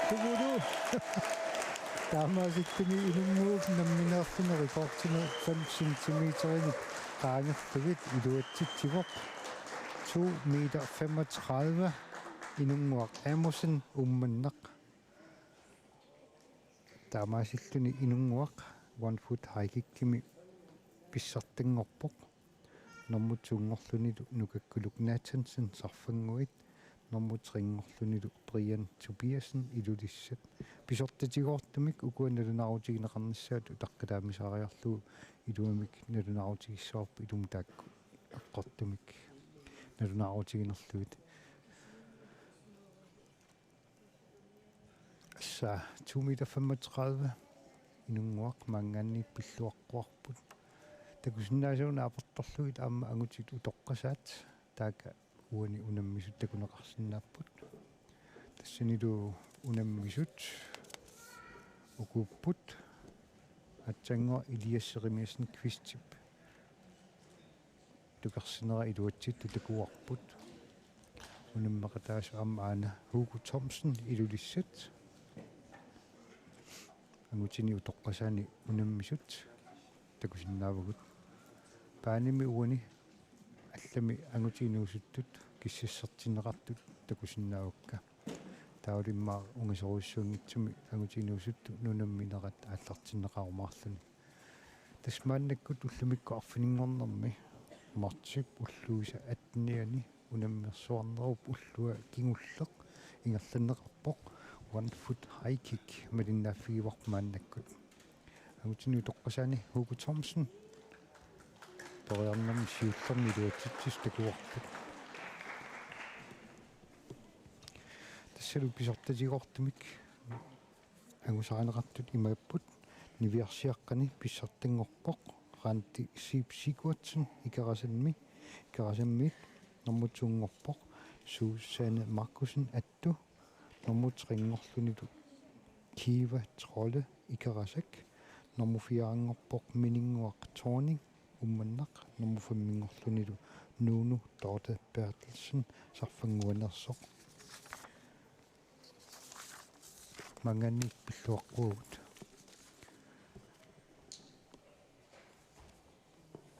тугуду таамааситтуми илунгуук намминеерлуни рекордтину 5 centimeterини qaangertugit iluatsitsivоq 2 meter 35 инунгуақ Amundsen умманнақ таамаасиллуни инунгуақ 1 foot haikikkimi писсартангорпоқ нормутсуунгорлунилу нукаккулук Nathansen сарфангуит нормутрингорлунилу Brian Tobiasen илулиссат писортатигоортумик укуаналунаарутигинеқарниссаату таққалаамисаариарлуу илуамик налунаарутигиссуарпу илум таакку аққортумик налунаарутигинерлуит assa 2 meter 35 инунгуақ мангаанни пиллуаққуарпут такусиннаасууна апорторлуит аама ангутит утоққасаат таака уани унаммисут такунеқарсинааппут тассанилу унаммисут укуппут атсанго Илиас Jeremiasen Kvistip тукарсинера илуатсит такуарпут унаммақатаас аама аана Hugo Thomsen илулиссат ангутини утоққасаани унаммисут такусиннаавагут пааними уани аллами ангутинуусуттут киссассартинеқартут такусиннаавакка таулиммаа унгасоруссуунгитсуми ангутинуусутту нунамминерат ааллартиннеқарумаарлуни тасмааннаккут уллумикку арфинингорнэрми мартип уллууса атниани унаммерсуарнеруп уллуа кигуллеқ ингерланнеқарпоқ 1 foot high kick малиннааффигиварпааннаккут агутини тоққасаани Hugo Thomsen ториарнам сиуллерни луатситсис такуарпут тассалу писортатигоортумик агусаанеқартут имааппут нивиарсиаққани писсартангорпоқ ранти Sib Sigurdsson икарасаммит нормутсуунгорпоқ Susanne Markussen атту нормутрингорлунилу Kiva Trolle икарасак нормуфиаангорпоқ минингуақ Torning умманнақ нормуфаммингорлунилу Nuno Dorte Bertelsen сарфангуанерсоқ мангани пиллуаққуут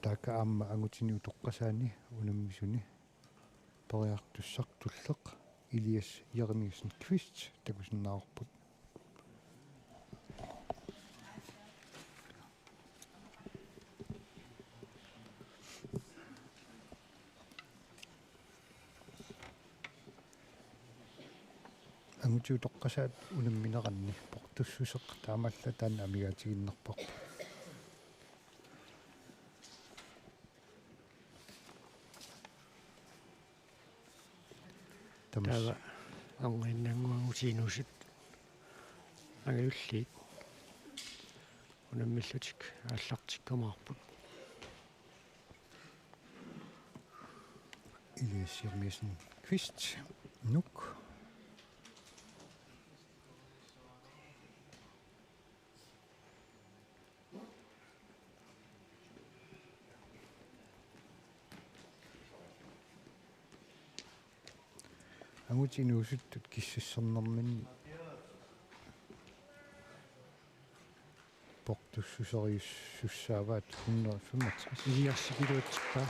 така аама ангутини утоққасаани унаммисуни периартуссартуллеқ Илиас Jeremiasen Kvist такусиннаарпут ангутиу тоққасаат унамминеқарни портуссусеқ таамалла таана амигаатигиннерпоқ тава ангиннангуангутиинусит агиуллиит унаммиллутик ааллартиккамаарпут Elias Kvist Nuk ангутиинуусуттут киссассернэрминни портуссусериуссааваат 165 илиарсикилуутсиппаа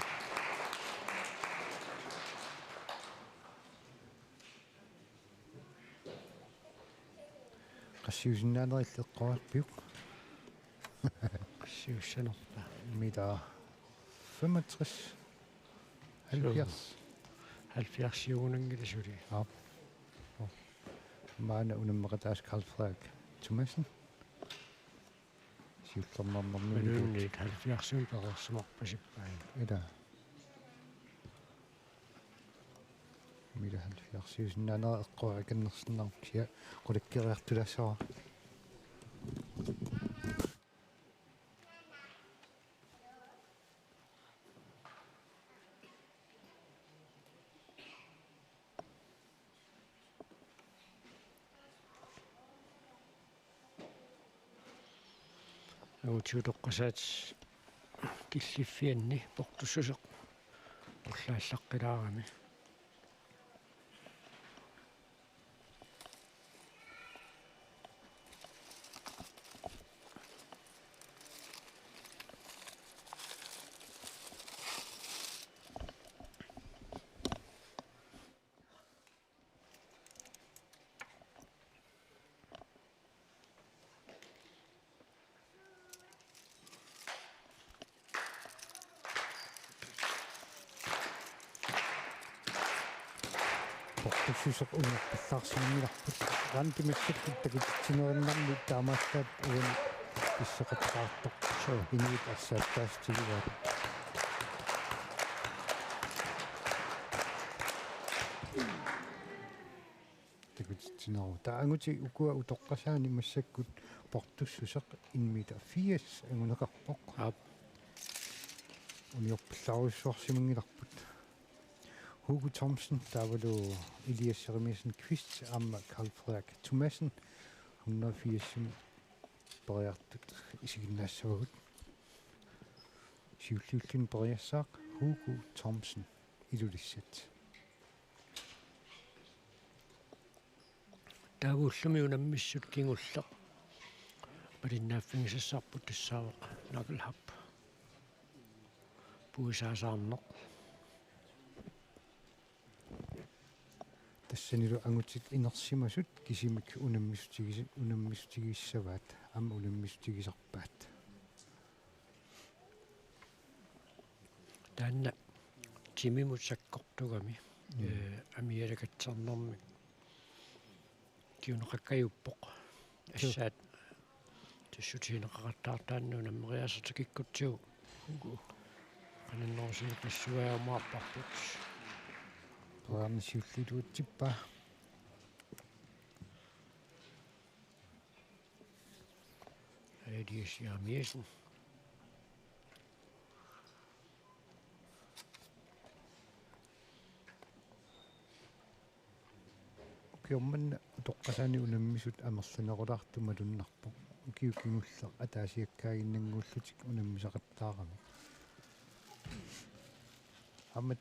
qassiusinnaaneriilleqqorat piuk qassiussanerpaa mida 65 70 70-siugunangilasuли ja maana unammeqataas Carl Frederik Thomasen siullernernermini минуунниит 70-суи перерсумарпасиппаа ила mida 70 eqqorakannерсиннарпия qulakkireartulassara агутиутоққасаат киллиффианни портуссусеқ уллааллаққилаарами portussuseq unarpallаарsimingilарпут рантимиссаккут такитсинериннарми таамааллаат уган иссеқаттаартоқ инуит ассааттаастигиваа такитсинеру таангути укуа утоққасаани массаккут portussусеқ инмита 80 ангунеқарпоқ униорпаллааруссуарсимингиларпут Hugo Thomsen, der var du Elias Kvist, Carl Frederik Thomasen, 180 berørtet i Signassaud. Sivlivlin berørsak, Hugo Thomsen, Ilulisset. Der var ullumiunamissut kingulleq palinnaaffingissassarput tassaaveq nakalhap puisaasaarneq тассанилу ангутит инерсимасут кисимик унаммистигиссаваат ама унаммистигисарпаат таанна тимимутсаккортугами амиалакатсарнэрми киунеқаккаюппоқ ассаат туссутинеқартаартаанну наммериасатакиккутсигу кананнерусини писсуаамааппарпут Сиуллилуутсиппа Elias Jeremiasen киумманна тоққасаани унаммисут амерланерулаартумалуннарпо киукингуллеқ атаасиаккаагиннангууллутик унаммисақаттаарами